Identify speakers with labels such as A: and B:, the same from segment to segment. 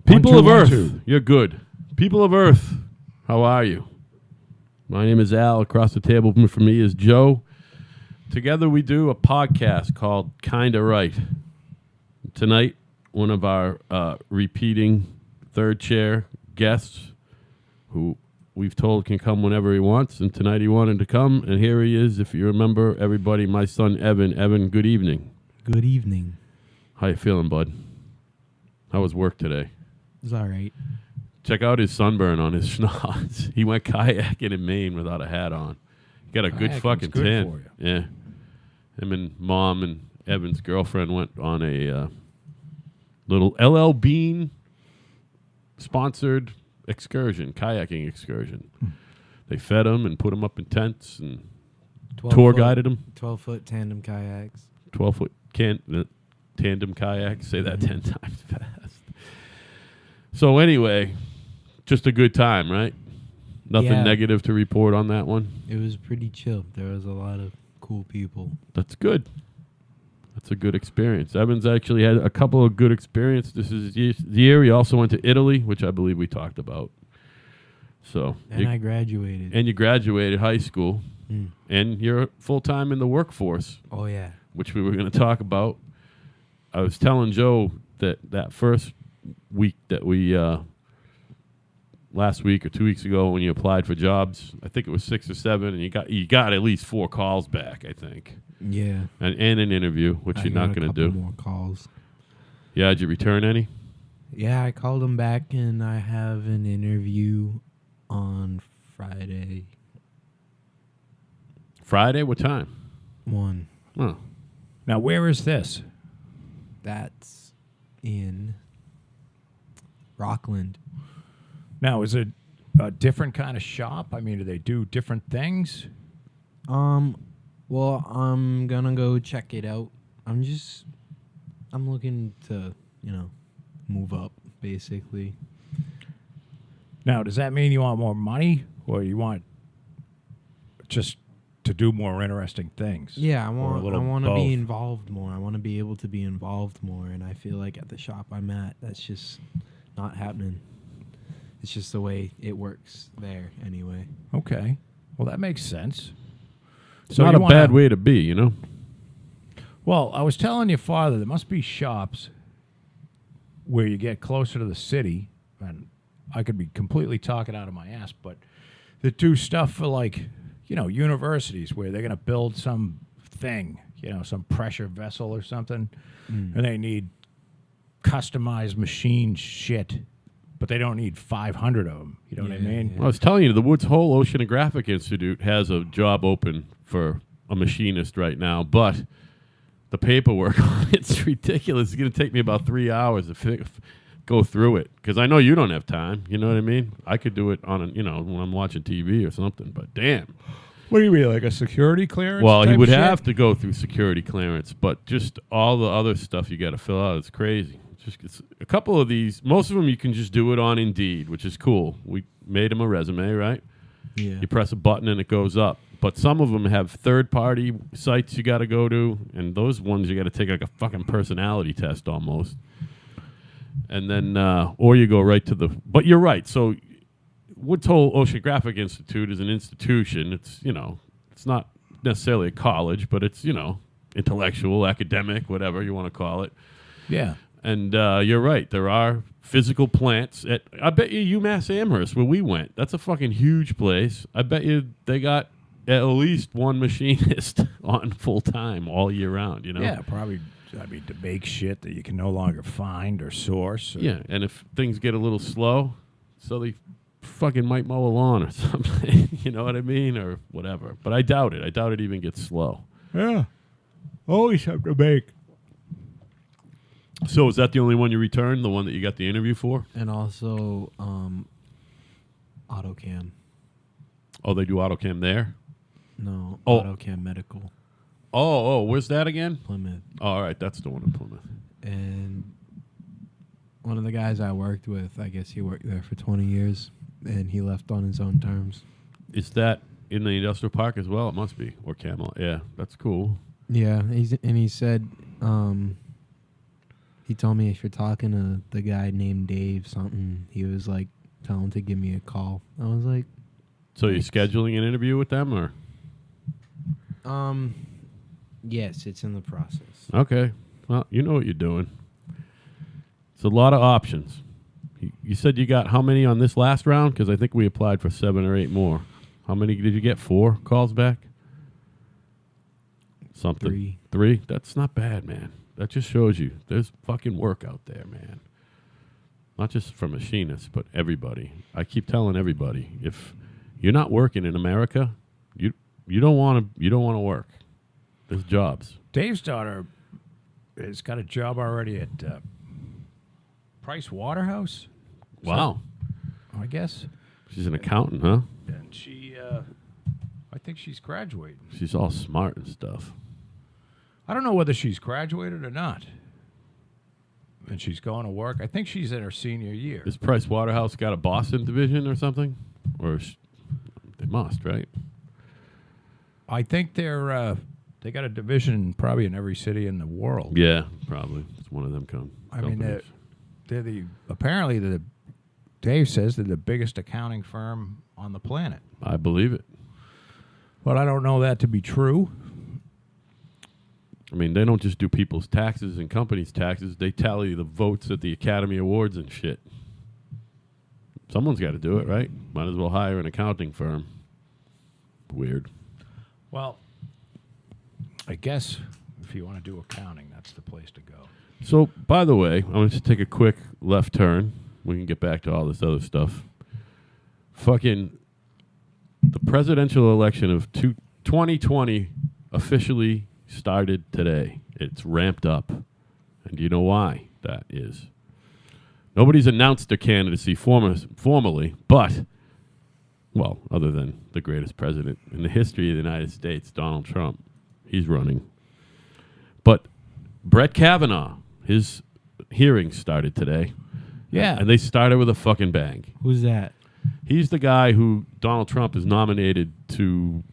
A: People of
B: 1, 2, 1,
A: Earth,
B: 2.
A: you're good. People of Earth, how are you? My name is Al. Across the table from me is Joe. Together we do a podcast called Kinda Right. Tonight, one of our repeating third chair guests, who we've told can come whenever he wants, and tonight he wanted to come, and here he is. If you remember, everybody, my son Evan. Evan, good evening.
C: Good evening.
A: How you feeling, bud? How was work today?
C: It's all right.
A: Check out his sunburn on his schnoz. He went kayaking in Maine without a hat on. He got a good
B: Kayaking's
A: fucking
B: good
A: tan.
B: for you.
A: Yeah. Him and Mom and Evan's girlfriend went on a little LL Bean sponsored excursion, kayaking excursion. They fed him and put him up in tents and tour guided him.
C: 12-foot tandem kayaks.
A: 12-foot tandem kayaks. Say that 10 times fast. So anyway, just a good time, right? Nothing
C: Yeah.
A: negative to report on that one.
C: It was pretty chill. There was a lot of cool people.
A: That's good. That's a good experience. Evans actually had a couple of good experiences. This is the year. He also went to Italy, which I believe we talked about. So
C: And I graduated.
A: and you graduated high school,
C: Mm.
A: and you're full-time in the workforce,
C: Oh, yeah.
A: which we were going to talk about. I was telling Joe that first week that we last week or 2 weeks ago when you applied for jobs, I think it was 6 or 7, and you got at least 4 calls back, I think,
C: Yeah.
A: and an interview, which you're not going to do.
C: More calls.
A: Yeah, did you return any?
C: Yeah, I called them back, and I have an interview on Friday.
A: Friday? What time?
C: 1.
A: Oh,
B: Now, where is this?
C: That's in Rockland.
B: Now, is it a different kind of shop? I mean, do they do different things?
C: Well, I'm gonna go check it out. I'm looking to, move up, basically.
B: Now, does that mean you want more money, or you want just to do more interesting things?
C: Yeah, I
B: Or a
C: want
B: little
C: to
B: both?
C: be involved more. I want to be able to be involved more, and I feel like at the shop I'm at, that's just not happening. It's just the way it works there anyway.
B: Okay. Well, that makes sense.
A: it's not a
B: you
A: bad
B: wanna-
A: way to be, you know?
B: Well, I was telling your father there must be shops where you get closer to the city, and I could be completely talking out of my ass, but that do stuff for universities where they're going to build some thing, some pressure vessel or something, and they need customized machine shit, but they don't need 500 of them. You know what I
C: Yeah,
B: mean?
C: yeah.
A: I was telling you, the Woods Hole Oceanographic Institute has a job open for a machinist right now, but the paperwork on it's ridiculous. It's going to take me about 3 hours to go through it because I know you don't have time. You know what I mean? I could do it on when I'm watching TV or something, but damn.
B: What do you mean, like a security clearance?
A: Well, he
B: type
A: would
B: shit?
A: have to go through security clearance, but just all the other stuff you got to fill out, it's crazy. It's a couple of these, most of them you can just do it on Indeed, which is cool. We made him a resume, right?
C: Yeah.
A: You press a button and it goes up. But some of them have third-party sites you got to go to, and those ones you got to take like a fucking personality test almost. And then, or you go right to the. But you're right. So, Woods Hole Oceanographic Institute is an institution. It's it's not necessarily a college, but it's intellectual, academic, whatever you want to call it.
B: Yeah.
A: And you're right. There are physical plants. I bet you UMass Amherst, where we went, that's a fucking huge place. I bet you they got at least one machinist on full time all year round,
B: Yeah, probably. I mean, to make shit that you can no longer find or source. Or
A: Yeah, and if things get a little slow, so they fucking might mow a lawn or something. You know what I mean? Or whatever. But I doubt it. I doubt it even gets slow.
B: Yeah. Always have to make.
A: So is that the only one you returned? The one that you got the interview for?
C: And also, AutoCam.
A: Oh, they do AutoCam there?
C: No,
A: Oh.
C: AutoCam Medical,
A: Oh, where's that again?
C: Plymouth.
A: Oh, all right, that's the one in Plymouth.
C: And one of the guys I worked with, I guess he worked there for 20 years, and he left on his own terms.
A: Is that in the industrial park as well? It must be. Or Camelot. Yeah, that's cool.
C: Yeah, he said He told me if you're talking to the guy named Dave something, he was like, tell him to give me a call. I was like,
A: So you're
C: Thanks.
A: scheduling an interview with them, or
C: yes, it's in the process.
A: okay? Well, you know what you're doing. It's a lot of options. You said you got how many on this last round? Because I think we applied for 7 or 8 more. How many did you get? 4 calls back? Something.
C: 3.
A: 3? That's not bad, man. That just shows you there's fucking work out there, man. Not just for machinists, but everybody. I keep telling everybody, if you're not working in America, you don't want to work. There's jobs.
B: Dave's daughter has got a job already at Price Waterhouse.
A: Wow.
B: I guess.
A: She's an accountant, huh?
B: And she, I think she's graduating.
A: She's all smart and stuff.
B: I don't know whether she's graduated or not. And she's going to work. I think she's in her senior year.
A: Is Price Waterhouse got a Boston division or something? Or they must, right?
B: I think they got a division probably in every city in the world.
A: Yeah, probably. It's one of them
B: I mean,
A: companies.
B: apparently Dave says they're the biggest accounting firm on the planet.
A: I believe it.
B: But I don't know that to be true.
A: I mean, they don't just do people's taxes and companies' taxes. They tally the votes at the Academy Awards and shit. Someone's got to do it, right? Might as well hire an accounting firm. Weird.
B: Well, I guess if you want to do accounting, that's the place to go.
A: So, by the way, I want to take a quick left turn. We can get back to all this other stuff. Fucking the presidential election of 2020 officially started today. It's ramped up. And do you know why that is? Nobody's announced their candidacy formally, but, well, other than the greatest president in the history of the United States, Donald Trump, he's running. But Brett Kavanaugh, his hearings started today.
B: Yeah.
A: And they started with a fucking bang.
C: Who's that?
A: He's the guy who Donald Trump has nominated to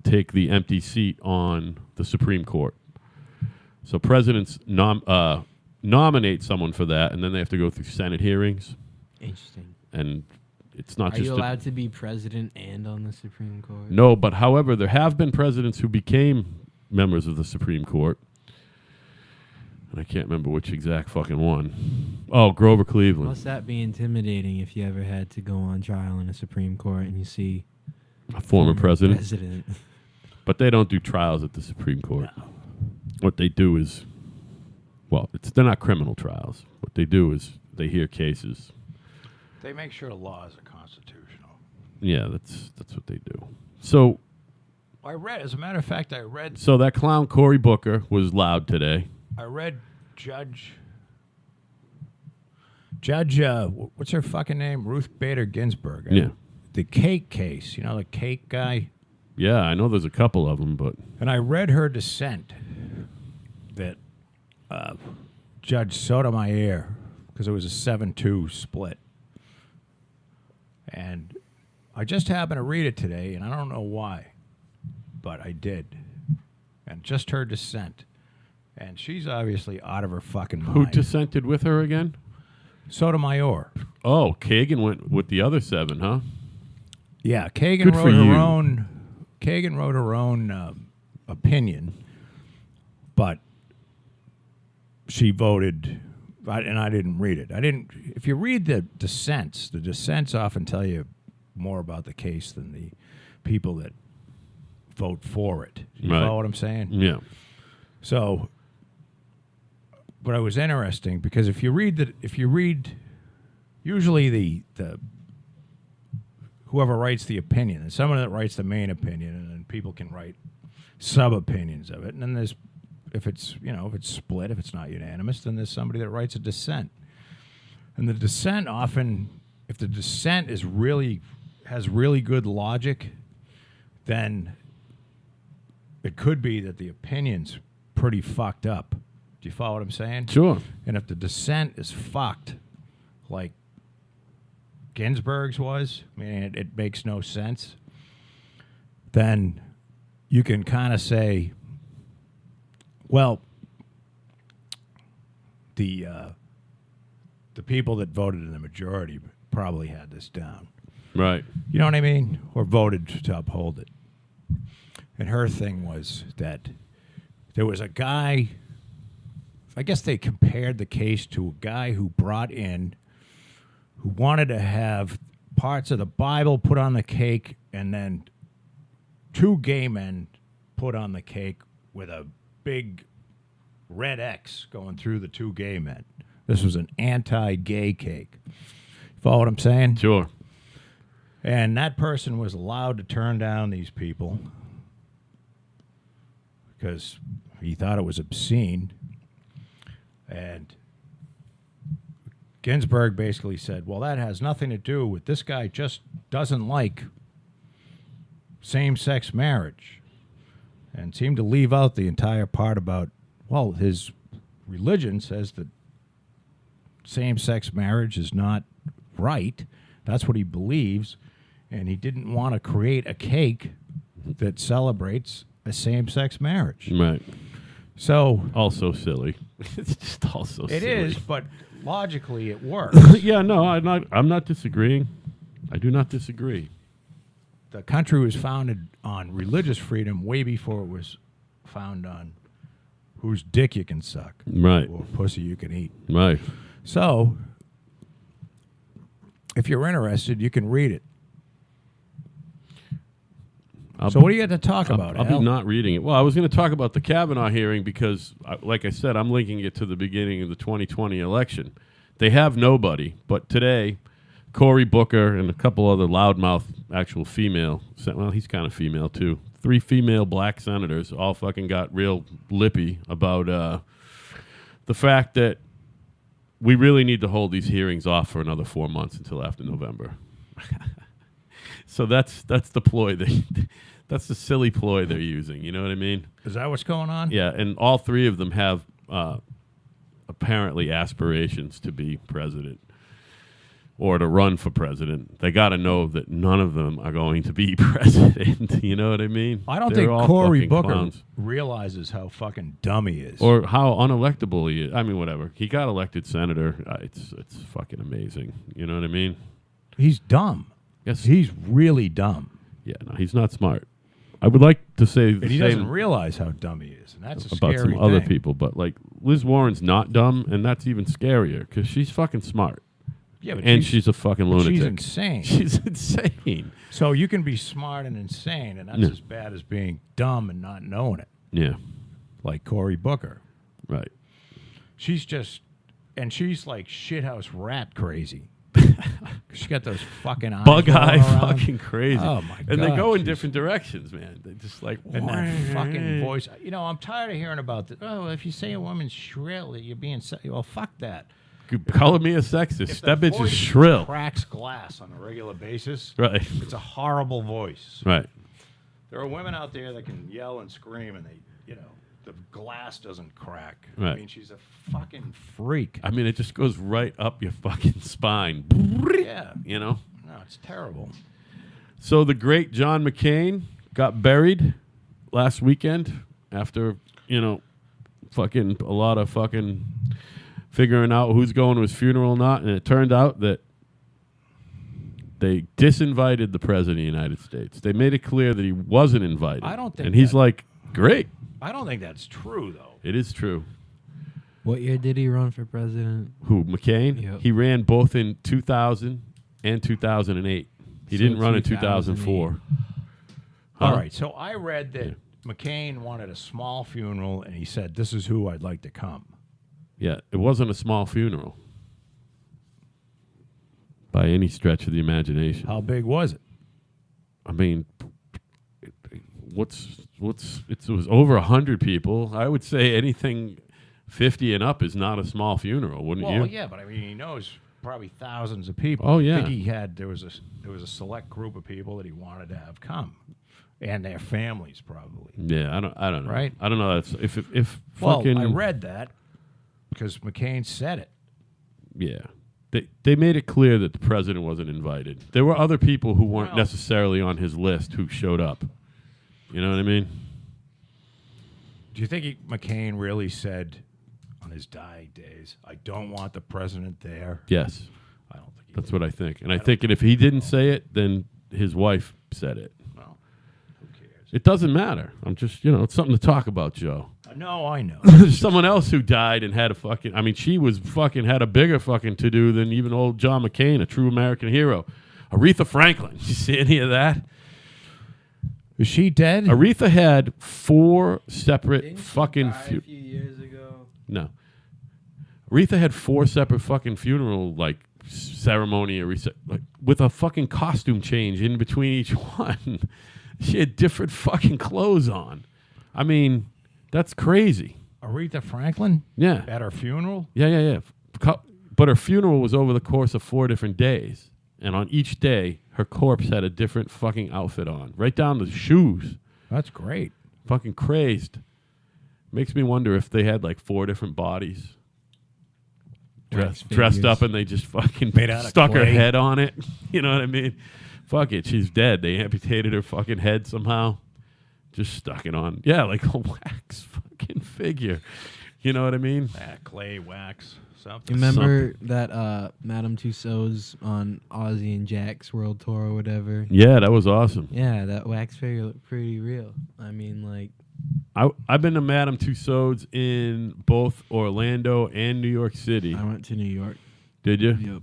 A: take the empty seat on the Supreme Court. So presidents nominate someone for that, and then they have to go through Senate hearings.
C: Interesting.
A: And it's not
C: Are
A: just
C: you allowed to be president and on the Supreme Court?
A: No, but however, there have been presidents who became members of the Supreme Court. And I can't remember which exact fucking one. Oh, Grover Cleveland.
C: Must that be intimidating if you ever had to go on trial in a Supreme Court and you see
A: A former president. But they don't do trials at the Supreme Court.
B: No.
A: What they do is, well, they're not criminal trials. What they do is they hear cases.
B: They make sure laws are constitutional.
A: Yeah, that's what they do. So
B: As a matter of fact,
A: so that clown Cory Booker was loud today.
B: I read Judge, what's her fucking name? Ruth Bader Ginsburg.
A: Yeah.
B: The cake case, you know, the cake guy.
A: Yeah, I know there's a couple of them, but
B: And I read her dissent that Judge Sotomayor, because it was a 7-2 split. And I just happened to read it today, and I don't know why, but I did. And just her dissent. And she's obviously out of her fucking mind.
A: who dissented with her again?
B: Sotomayor.
A: Oh, Kagan went with the other 7, huh?
B: Yeah, Kagan
A: Good for
B: wrote her
A: you.
B: own. Kagan wrote her own opinion, but she voted, and I didn't read it. I didn't. If you read the dissents often tell you more about the case than the people that vote for it. You
A: Right.
B: follow what I'm saying?
A: Yeah.
B: So, but it was interesting because if you read, usually the whoever writes the opinion, and someone that writes the main opinion, and then people can write sub opinions of it, and then there's if it's split, if it's not unanimous, then there's somebody that writes a dissent, and the dissent often, if the dissent has really good logic, then it could be that the opinion's pretty fucked up. Do you follow what I'm saying?
A: Sure.
B: And if the dissent is fucked, like Ginsburg's was, I mean, it makes no sense, then you can kind of say, well, the people that voted in the majority probably had this down.
A: Right.
B: You know what I mean? Or voted to uphold it. And her thing was that there was a guy, I guess they compared the case to a guy who wanted to have parts of the Bible put on the cake and then two gay men put on the cake with a big red X going through the two gay men. This was an anti-gay cake. Follow what I'm saying?
A: Sure.
B: And that person was allowed to turn down these people because he thought it was obscene. And Ginsburg basically said, well, that has nothing to do with this guy just doesn't like same-sex marriage, and seemed to leave out the entire part about, well, his religion says that same-sex marriage is not right. That's what he believes, and he didn't want to create a cake that celebrates a same-sex marriage.
A: Right.
B: So
A: Also silly. It's just also silly.
B: it is, but logically it works.
A: Yeah, no, I'm not disagreeing. I do not disagree.
B: The country was founded on religious freedom way before it was found on whose dick you can suck
A: Right.
B: or pussy you can eat.
A: Right.
B: So, if you're interested, you can read it. So what do you got to talk about,
A: I'll
B: Al?
A: be not reading it. Well, I was going to talk about the Kavanaugh hearing because, like I said, I'm linking it to the beginning of the 2020 election. They have nobody, but today, Cory Booker and a couple other loudmouth actual female, well, he's kind of female too, 3 female black senators all fucking got real lippy about the fact that we really need to hold these hearings off for another 4 months until after November. So that's the ploy. That's the silly ploy they're using. You know what I mean?
B: Is that what's going on?
A: Yeah, and all 3 of them have apparently aspirations to be president or to run for president. They got to know that none of them are going to be president. You know what I mean?
B: I don't
A: They're
B: think
A: all
B: Cory
A: fucking
B: Booker
A: clowns.
B: realizes how fucking dumb he is.
A: Or how unelectable he is. I mean, whatever. He got elected senator. It's fucking amazing. You know what I mean?
B: he's dumb.
A: Yes.
B: He's really dumb.
A: Yeah, no, he's not smart. I would like to say the
B: And he
A: same
B: doesn't realize how dumb he is. And that's a
A: about
B: scary
A: some other
B: thing.
A: people, but like Liz Warren's not dumb, and that's even scarier because she's fucking smart.
B: Yeah, but
A: And she's a fucking
B: but
A: lunatic.
B: she's insane.
A: She's insane.
B: So you can be smart and insane, and that's
A: Yeah.
B: as bad as being dumb and not knowing it,
A: Yeah,
B: like Cory Booker.
A: right.
B: She's just, and she's like shithouse rat crazy. She got those fucking eyes.
A: Bug eye,
B: rolling around.
A: fucking crazy.
B: Oh, my
A: And they
B: God,
A: go in
B: she's-
A: different directions, man. They just like
B: And that fucking voice. You know, I'm tired of hearing about this. Oh, if you say a woman's shrill, you're being. Well, fuck that.
A: Calling me a sexist.
B: If
A: That
B: the
A: bitch is
B: voice
A: shrill.
B: cracks glass on a regular basis.
A: Right,
B: It's a horrible voice.
A: right.
B: There are women out there that can yell and scream, and they, you know, the glass doesn't crack. I
A: Right.
B: mean, she's a fucking freak.
A: I mean, it just goes right up your fucking spine.
B: Yeah.
A: You know?
B: No, it's terrible.
A: So the great John McCain got buried last weekend after, you know, fucking a lot of fucking figuring out who's going to his funeral or not. And it turned out that they disinvited the president of the United States. They made it clear that he wasn't invited.
B: I don't think
A: And he's
B: that-
A: like, great.
B: I don't think that's true, though.
A: It is true.
C: What year did he run for president?
A: Who, McCain?
C: Yep.
A: He ran both in 2000 and 2008. He
C: So
A: didn't run in
C: 2008.
A: 2004.
B: All
A: Huh?
B: right. So I read that McCain wanted a small funeral, and he said, "This is who I'd like to come."
A: Yeah, it wasn't a small funeral by any stretch of the imagination.
B: How big was it?
A: I mean, it was over 100 people. I would say anything 50 and up is not a small funeral, wouldn't you?
B: Well, yeah, but I mean, he knows probably thousands of people.
A: Oh, yeah.
B: I think he had there was a select group of people that he wanted to have come, and their families probably.
A: Yeah, I don't know.
B: Right?
A: I don't know. That's if
B: Well,
A: fucking
B: I read that because McCain said it.
A: yeah. They made it clear that the president wasn't invited. There were other people who weren't
B: Well-
A: necessarily on his list who showed up. You know what I mean?
B: Do you think McCain really said, on his dying days, I don't want the president there.
A: Yes,
B: I don't think he
A: that's
B: did.
A: what I think. And I think if he didn't say it, then his wife said it.
B: Well, who cares?
A: It doesn't matter. I'm just, it's something to talk about, Joe.
B: No, I know.
A: There's someone else who died and had she was had a bigger fucking to do than even old John McCain, a true American hero. Aretha Franklin. Did you see any of that?
B: Is she dead?
A: Aretha had 4 separate
C: Didn't she
A: fucking
C: die a few years ago?
A: no. Aretha had 4 separate fucking funeral ceremony with a fucking costume change in between each one. She had different fucking clothes on. I mean, that's crazy.
B: Aretha Franklin?
A: Yeah.
B: At her funeral?
A: Yeah. But her funeral was over the course of 4 different days. And on each day, her corpse had a different fucking outfit on. Right down to the shoes.
B: That's great.
A: Fucking crazed. Makes me wonder if they had 4 different bodies.
C: Wax
A: Dressed
C: figures.
A: up and they just fucking
B: Made out of
A: stuck her
B: clay.
A: head on it. You know what I mean? Fuck it. She's dead. They amputated her fucking head somehow. Just stuck it on. Yeah, like a wax fucking figure. You know what I mean?
B: Clay, wax, something.
C: Remember that Madame Tussauds on Ozzy and Jack's world tour or whatever?
A: Yeah, that was awesome.
C: Yeah, that wax figure looked pretty real. I mean,
A: I've been to Madame Tussauds in both Orlando and New York City.
C: I went to New York.
A: Did you?
C: Yep.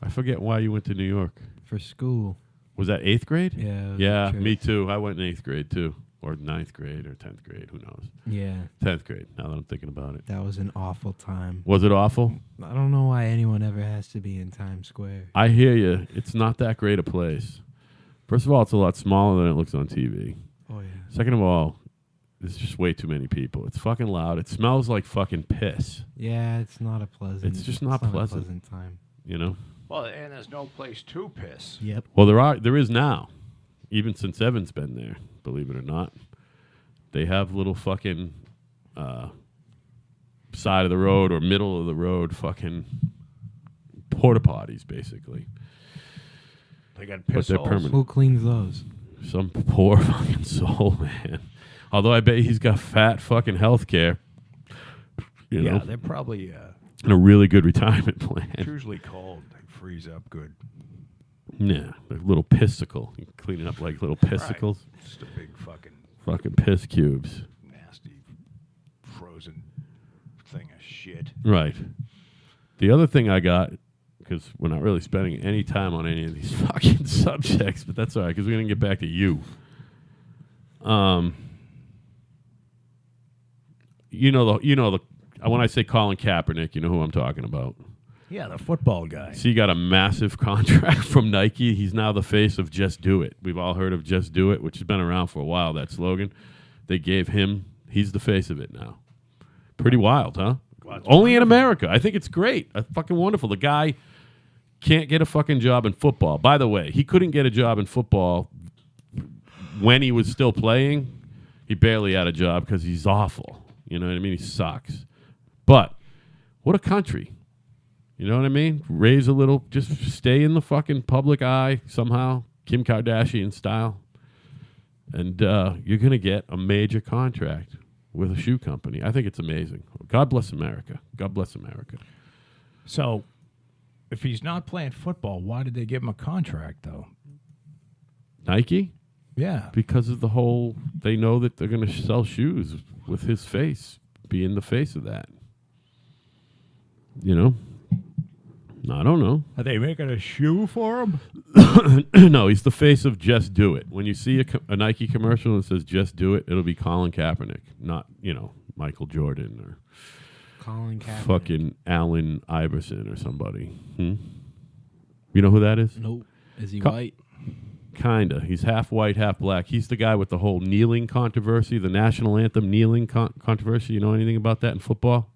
A: I forget why you went to New York.
C: For school.
A: Was that 8th grade?
C: Yeah. it was
A: Yeah,
C: a trip.
A: me too. I went in 8th grade too. Or 9th grade or 10th grade. Who knows?
C: Yeah,
A: 10th grade, now that I'm thinking about it.
C: that was an awful time.
A: Was it awful?
C: I don't know why anyone ever has to be in Times Square.
A: I hear you. It's not that great a place. First of all, it's a lot smaller than it looks on TV.
C: Oh, yeah.
A: Second of all, there's just way too many people. It's fucking loud. It smells like fucking piss,
C: Yeah, it's not a pleasant.
A: It's just not
C: a
A: pleasant.
C: pleasant time.
A: you know?
B: Well, and there's no place to piss.
C: Yep.
A: Well, there is now. Even since Evan's been there, believe it or not. They have little fucking side of the road or middle of the road fucking porta potties, basically.
B: They got
A: But
B: piss
A: they're
B: holes.
A: permanent.
C: Who cleans those?
A: Some poor fucking soul, man. Although I bet he's got fat fucking health care. You
B: Yeah,
A: know,
B: they're probably
A: and a really good retirement plan.
B: it's usually cold. They freeze up good.
A: Yeah, like little pissicle. You clean it up like little pissicles.
B: Right. Just a big fucking
A: Fucking piss cubes.
B: nasty frozen thing of shit.
A: Right. The other thing I got, because we're not really spending any time on any of these fucking subjects, but that's all right, because we're going to get back to you. When I say Colin Kaepernick, you know who I'm talking about.
B: Yeah, the football guy.
A: So he got a massive contract from Nike. He's now the face of Just Do It. We've all heard of Just Do It, which has been around for a while, that slogan. They gave him, he's the face of it now. Pretty wild, huh?
B: Wow, it's
A: Only in America. I think it's great. Fucking wonderful. The guy can't get a fucking job in football. By the way, he couldn't get a job in football when he was still playing. He barely had a job because he's awful. You know what I mean? He sucks. But what a country. You know what I mean? Raise a little, just stay in the fucking public eye somehow, Kim Kardashian style. And you're going to get a major contract with a shoe company. I think it's amazing. God bless America. God bless America.
B: So, if he's not playing football, why did they give him a contract, though?
A: Nike?
B: Yeah.
A: Because of the whole, they know that they're going to sell shoes with his face being the face of that. You know? I don't know.
B: Are they making a shoe for him?
A: No, he's the face of Just Do It. When you see a Nike commercial that says Just Do It, it'll be Colin Kaepernick, not, Michael Jordan or
C: Colin Kaepernick.
A: fucking Allen Iverson or somebody. You know who that is?
C: Nope. Is he
A: Co-
C: white?
A: Kinda. He's half white, half black. He's the guy with the whole kneeling controversy, the national anthem kneeling controversy. You know anything about that in football?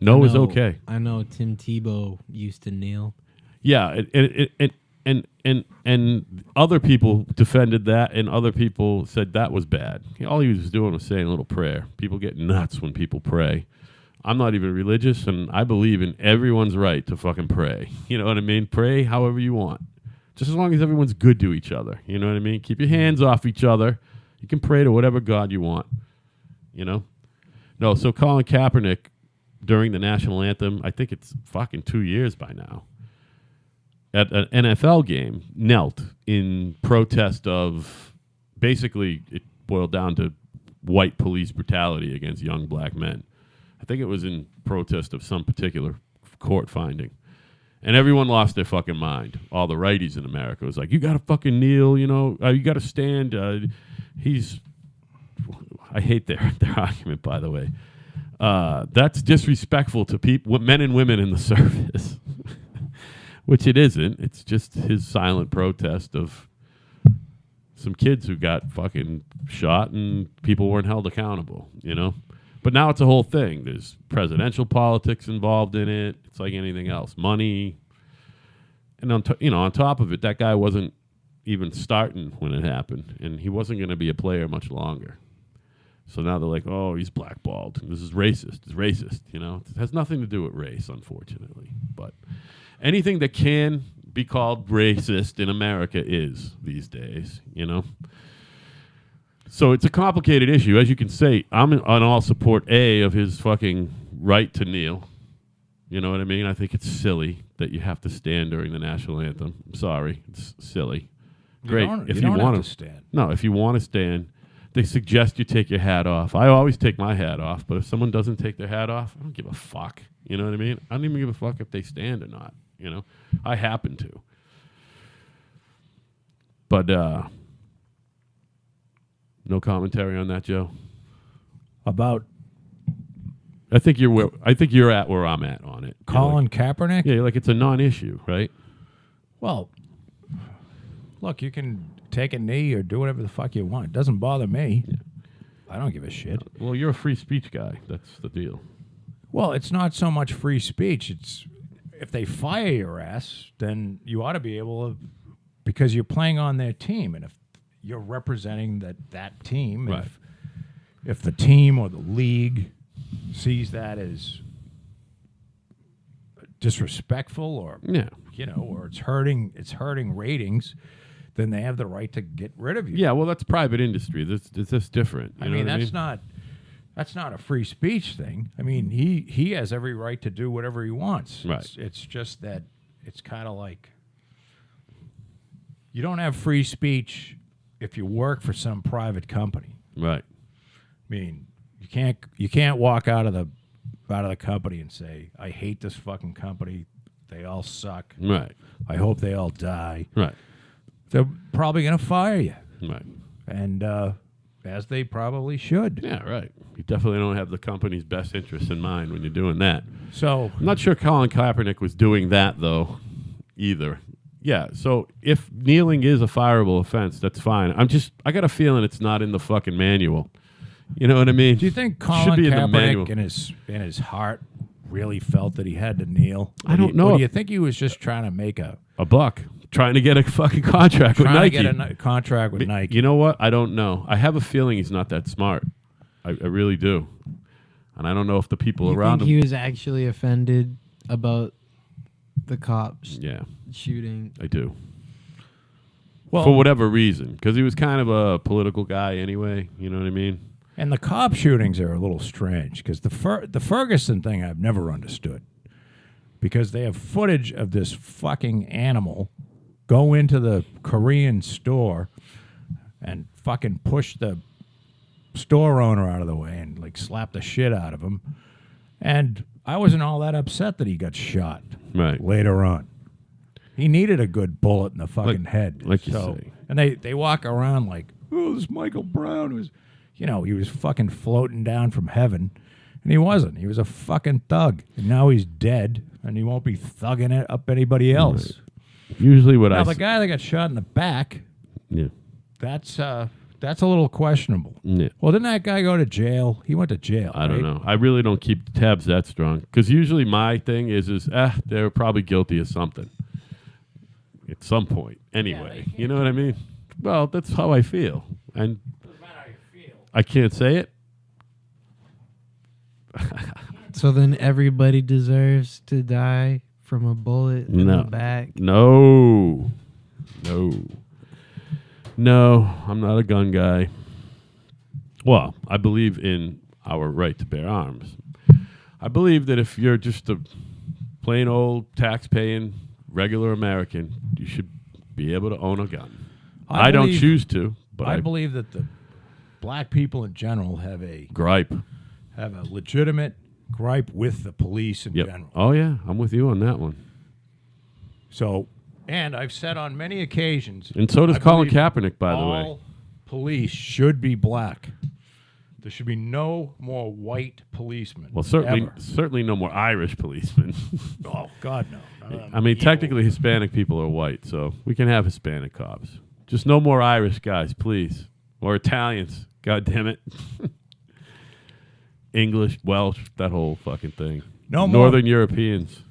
A: No is okay.
C: I know Tim Tebow used to kneel.
A: Yeah, and other people defended that, and other people said that was bad. All he was doing was saying a little prayer. People get nuts when people pray. I'm not even religious, and I believe in everyone's right to fucking pray. You know what I mean? Pray however you want, just as long as everyone's good to each other. You know what I mean? Keep your hands off each other. You can pray to whatever God you want. You know? No, so Colin Kaepernick during the national anthem, I think it's fucking 2 years by now, at an NFL game, knelt in protest of, basically, it boiled down to white police brutality against young black men. I think it was in protest of some particular court finding. And everyone lost their fucking mind. All the righties in America was like, you got to fucking kneel, you got to stand. I hate their argument, by the way. That's disrespectful to people, men and women in the service, which it isn't. It's just his silent protest of some kids who got fucking shot and people weren't held accountable, But now it's a whole thing. There's presidential politics involved in it. It's like anything else. Money. And on top of it, that guy wasn't even starting when it happened, and he wasn't going to be a player much longer. So now they're like, oh, he's blackballed. This is racist. It's racist, It has nothing to do with race, unfortunately. But anything that can be called racist in America is these days, So it's a complicated issue. As you can say, I'm on all support, of his fucking right to kneel. You know what I mean? I think it's silly that you have to stand during the national anthem. I'm sorry. It's silly. Great.
B: If you want to stand.
A: No, if you want to stand, they suggest you take your hat off. I always take my hat off, but if someone doesn't take their hat off, I don't give a fuck. You know what I mean? I don't even give a fuck if they stand or not. I happen to. But no commentary on that, Joe.
B: About
A: I think you're at where I'm at on it.
B: Colin Kaepernick?
A: Yeah, it's a non-issue, right?
B: Well, look, you can take a knee or do whatever the fuck you want. It doesn't bother me. Yeah. I don't give a shit.
A: Well, you're a free speech guy. That's the deal.
B: Well, it's not so much free speech. It's if they fire your ass, then you ought to be able to, because you're playing on their team, and if you're representing that team,
A: right.
B: If the team or the league sees that as disrespectful or or it's hurting ratings, then they have the right to get rid of you.
A: Yeah, well, that's private industry. That's different.
B: That's not a free speech thing. I mean, he has every right to do whatever he wants.
A: Right.
B: It's just that it's kind of like you don't have free speech if you work for some private company.
A: Right.
B: I mean, you can't walk out of the company and say, I hate this fucking company. They all suck.
A: Right.
B: I hope they all die.
A: Right.
B: They're probably going to fire you.
A: Right.
B: And as they probably should.
A: Yeah, right. You definitely don't have the company's best interests in mind when you're doing that.
B: So
A: I'm not sure Colin Kaepernick was doing that, though, either. Yeah, so if kneeling is a fireable offense, that's fine. I got a feeling it's not in the fucking manual. You know what I mean?
B: Do you think Colin Kaepernick in his heart really felt that he had to kneel?
A: I don't know.
B: Or do you think he was just trying to make a
A: buck? Trying to get a fucking contract with Nike.
B: Trying to get a contract with Nike.
A: You know what? I don't know. I have a feeling he's not that smart. I really do. And I don't know if the people around him...
C: he was actually offended about the cops shooting?
A: I do.
B: Well,
A: for whatever reason. Because he was kind of a political guy anyway. You know what I mean?
B: And the cop shootings are a little strange because the Ferguson thing I've never understood, because they have footage of this fucking animal go into the Korean store and fucking push the store owner out of the way and slap the shit out of him. And I wasn't all that upset that he got shot later on. He needed a good bullet in the fucking head.
A: Like you say.
B: And they walk around like, oh, this Michael Brown was... he was fucking floating down from heaven, and he wasn't. He was a fucking thug, and now he's dead, and he won't be thugging it up anybody else.
A: Right. Usually
B: the guy that got shot in the back, that's a little questionable.
A: Yeah.
B: Well, didn't that guy go to jail? He went to jail.
A: I don't know. I really don't keep tabs that strong, because usually my thing is they're probably guilty of something at some point. Anyway, you know what I mean? Well, that's how I feel, and I can't say it.
C: So then everybody deserves to die from a bullet in the back?
A: No, I'm not a gun guy. Well, I believe in our right to bear arms. I believe that if you're just a plain old tax-paying regular American, you should be able to own a gun. I don't
B: believe-
A: choose to, but
B: I
A: I
B: believe that the black people in general have a
A: gripe.
B: legitimate gripe with the police in
A: Yep.
B: general.
A: Oh yeah, I'm with you on that one.
B: So, and I've said on many occasions,
A: And so does
B: I
A: Colin
B: believe
A: Kaepernick, by the way.
B: all police should be black. There should be no more white policemen.
A: Well, certainly,
B: ever.
A: certainly no more Irish policemen.
B: Oh God, no.
A: I mean,
B: Evil.
A: technically, Hispanic people are white, so we can have Hispanic cops. Just no more Irish guys, please, or Italians. God damn it. English, Welsh, that whole fucking thing.
B: No more.
A: Northern Europeans.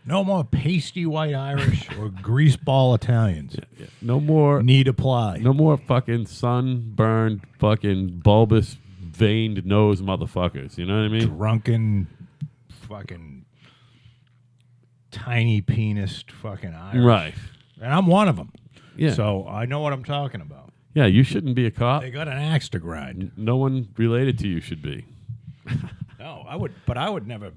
B: No more pasty white Irish or greaseball Italians.
A: Yeah. No more.
B: Need apply.
A: No more fucking sunburned, fucking bulbous, veined nose motherfuckers. You know what I mean?
B: Drunken, fucking tiny penis fucking Irish.
A: Right.
B: And I'm one of them.
A: Yeah.
B: So I know what I'm talking about.
A: Yeah, you shouldn't be a cop.
B: They got an axe to grind.
A: No one related to you should be.
B: No, I would never.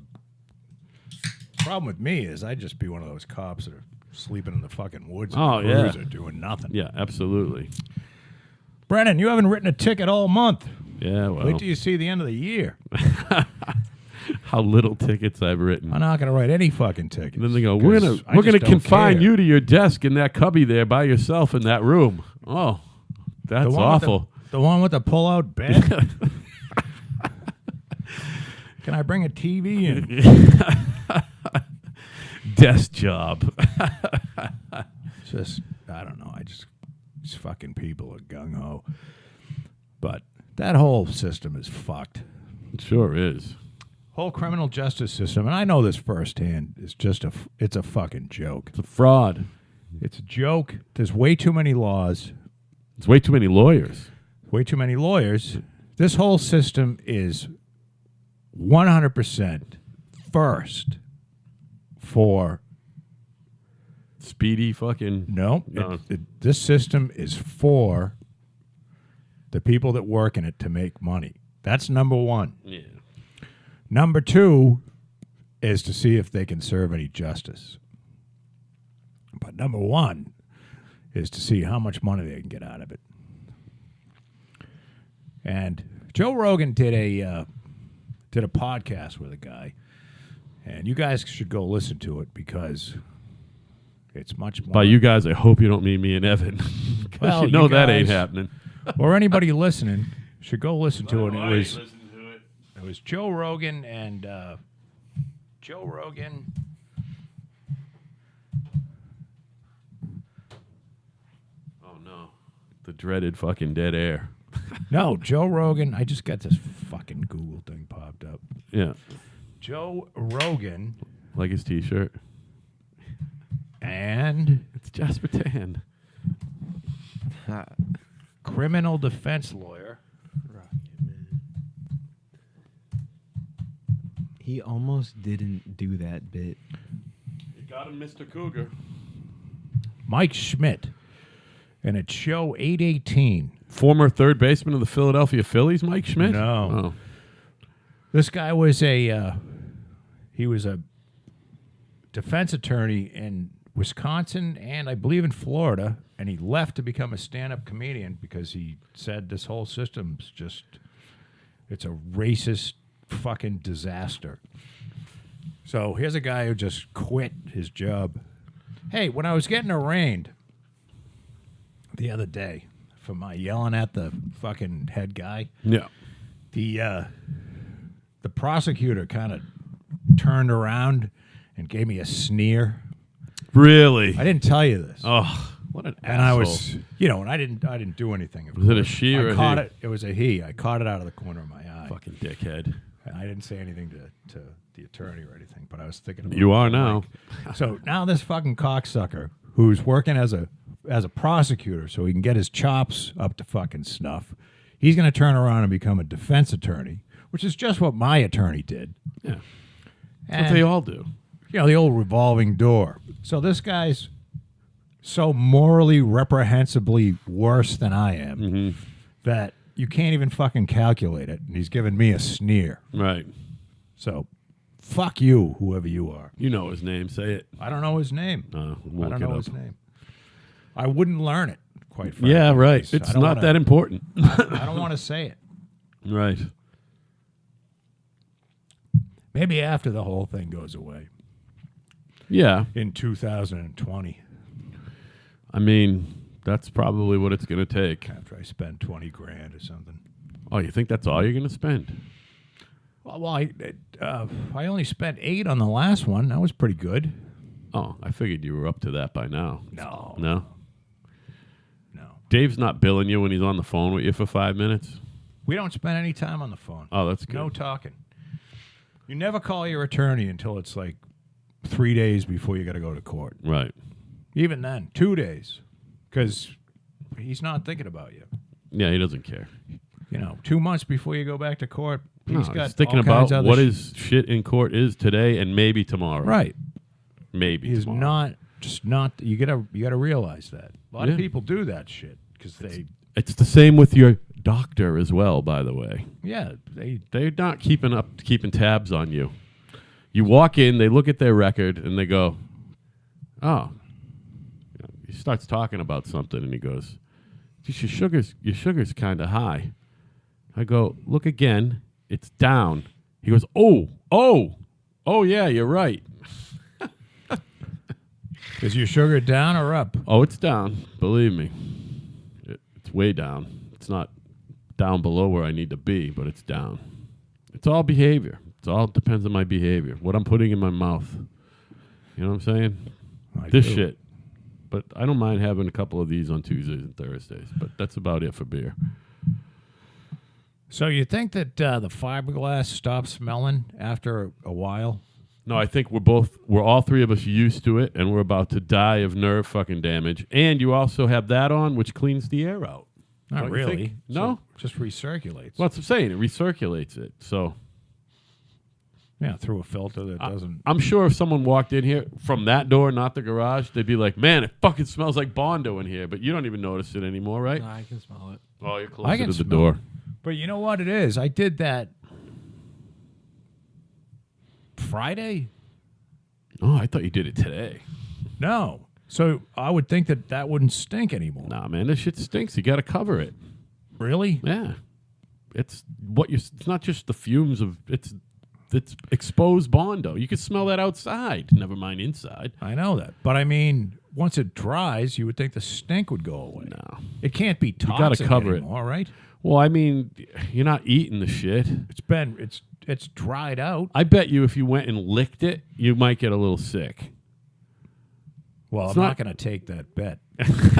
B: Problem with me is I'd just be one of those cops that are sleeping in the fucking woods.
A: Oh,
B: in the
A: yeah.
B: cruiser doing nothing.
A: Yeah, absolutely.
B: Brennan, you haven't written a ticket all month.
A: Yeah, well,
B: Wait till you see the end of the year.
A: how little tickets I've written.
B: I'm not going to write any fucking tickets.
A: And then they go,
B: 'cause
A: we're
B: I
A: gonna
B: just
A: we're gonna
B: don't
A: confine
B: care.
A: you to your desk in that cubby there by yourself in that room. Oh, that's
B: The one
A: awful.
B: With the one with the pull-out bed. Can I bring a TV in?
A: Desk job.
B: It's just, I don't know. These fucking people are gung ho. But that whole system is fucked.
A: It sure is.
B: Whole criminal justice system, and I know this firsthand, is just it's a fucking joke.
A: It's a fraud.
B: It's a joke. There's way too many laws,
A: It's way too many lawyers.
B: way too many lawyers. This whole system is 100% first for
A: Speedy fucking.
B: no.
A: No.
B: This system is for the people that work in it to make money. That's number one.
A: Yeah.
B: Number two is to see if they can serve any justice. But number one is to see how much money they can get out of it. And Joe Rogan did a podcast with a guy, and you guys should go listen to it because it's much more.
A: By you guys, I hope you don't mean me and Evan. 'Cause
B: Well,
A: you know
B: you
A: that ain't
B: guys-
A: happening.
B: or anybody listening should go listen to it.
A: Oh,
B: It
A: I
B: was
A: ain't listening to it.
B: It was Joe Rogan and Joe Rogan.
A: Oh no, the dreaded fucking dead air.
B: No, Joe Rogan. I just got this fucking Google thing popped up.
A: Yeah,
B: Joe Rogan
A: like his T-shirt.
B: and
A: It's Jasper Tan.
B: criminal defense lawyer.
C: He almost didn't do that bit.
A: You got him, Mr. Cougar.
B: Mike Schmidt. And it's show 818.
A: Former third baseman of the Philadelphia Phillies, Mike Schmidt.
B: No.
A: Oh.
B: This guy was he was a defense attorney in Wisconsin and I believe in Florida, and he left to become a stand-up comedian because he said this whole system's just, it's a racist fucking disaster. So here's a guy who just quit his job. Hey, when I was getting arraigned the other day for my yelling at the fucking head guy,
A: Yeah.
B: the prosecutor kind of turned around and gave me a sneer.
A: Really?
B: I didn't tell you this,
A: Oh, what an
B: and
A: asshole.
B: I was, and I didn't do anything. of
A: Was it a
B: course.
A: she or
B: I
A: a
B: caught
A: he?
B: it. It was a he. I caught it out of the corner of my eye.
A: Fucking dickhead.
B: And I didn't say anything to the attorney or anything, but I was thinking about
A: You
B: it.
A: are now.
B: So now this fucking cocksucker who's working as a prosecutor so he can get his chops up to fucking snuff, he's going to turn around and become a defense attorney, which is just what my attorney did.
A: Yeah. That's
B: And,
A: what they all do.
B: the old revolving door. So this guy's so morally reprehensibly worse than I am
A: Mm-hmm.
B: that you can't even fucking calculate it. And he's giving me a sneer.
A: Right.
B: So fuck you, whoever you are.
A: You know his name. Say it.
B: I don't know his name.
A: We'll
B: I don't
A: look
B: know
A: it
B: his
A: up.
B: name. I wouldn't learn it, quite frankly.
A: Yeah, right.
B: because I
A: It's
B: don't
A: not
B: wanna-
A: that important.
B: I don't want to say it.
A: Right.
B: Maybe after the whole thing goes away
A: Yeah.
B: in 2020,
A: I mean, that's probably what it's going to take.
B: after I spend 20 grand or something.
A: Oh, you think that's all you're going to spend?
B: Well, I only spent 8 on the last one. That was pretty good.
A: Oh, I figured you were up to that by now.
B: No.
A: No?
B: No.
A: Dave's not billing you when he's on the phone with you for 5 minutes?
B: We don't spend any time on the phone.
A: Oh, that's good.
B: No talking. You never call your attorney until it's like 3 days before you got to go to court.
A: Right.
B: Even then, 2 days, because he's not thinking about you.
A: Yeah, he doesn't care.
B: 2 months before you go back to court, he's got
A: thinking
B: all kinds
A: about
B: of
A: what
B: other
A: his shit in court is today and maybe tomorrow.
B: right.
A: Maybe
B: He's
A: tomorrow.
B: not. You gotta realize that a lot
A: Yeah.
B: of people do that shit because
A: It's the same with your doctor as well, by the way.
B: they
A: They're not keeping tabs on you. You walk in, they look at their record, and they go, "Oh." He starts talking about something, and he goes, "Geez, your sugar's kind of high." I go, "Look again. It's down." He goes, "Oh, yeah, you're right."
B: is your sugar down or up?
A: Oh, it's down. Believe me, it's way down. It's not down below where I need to be, but it's down. It's all behavior. It all depends on my behavior. What I'm putting in my mouth. You know what I'm saying?
B: I
A: This
B: do.
A: shit. But I don't mind having a couple of these on Tuesdays and Thursdays. But that's about it for beer.
B: So you think that the fiberglass stops smelling after a while?
A: No, I think we're all three of us used to it, and we're about to die of nerve fucking damage. And you also have that on, which cleans the air out.
B: Not
A: Don't you
B: really.
A: think?
B: So
A: No?
B: it just recirculates.
A: Well, that's what I'm saying. It recirculates it. So
B: Yeah, through a filter that doesn't.
A: I'm sure if someone walked in here from that door, not the garage, they'd be like, "Man, it fucking smells like Bondo in here." But you don't even notice it anymore, right?
C: No, I can smell it.
A: Oh, you're
B: I
A: closer
B: can
A: to the
B: smell
A: door.
B: it. But you know what it is? I did that Friday.
A: Oh, I thought you did it today.
B: No. So I would think that wouldn't stink anymore.
A: Nah, man, this shit stinks. You got to cover it.
B: Really?
A: Yeah, it's not just the fumes of it's exposed Bondo. You can smell that outside. Never mind inside.
B: I know that. But I mean, once it dries, you would think the stink would go away.
A: No.
B: It can't be toxic
A: gotta cover it.
B: anymore, right?
A: Well, I mean, you're not eating the shit.
B: It's dried out.
A: I bet you if you went and licked it, you might get a little sick.
B: Well,
A: It's
B: I'm
A: not-
B: not going to take that bet.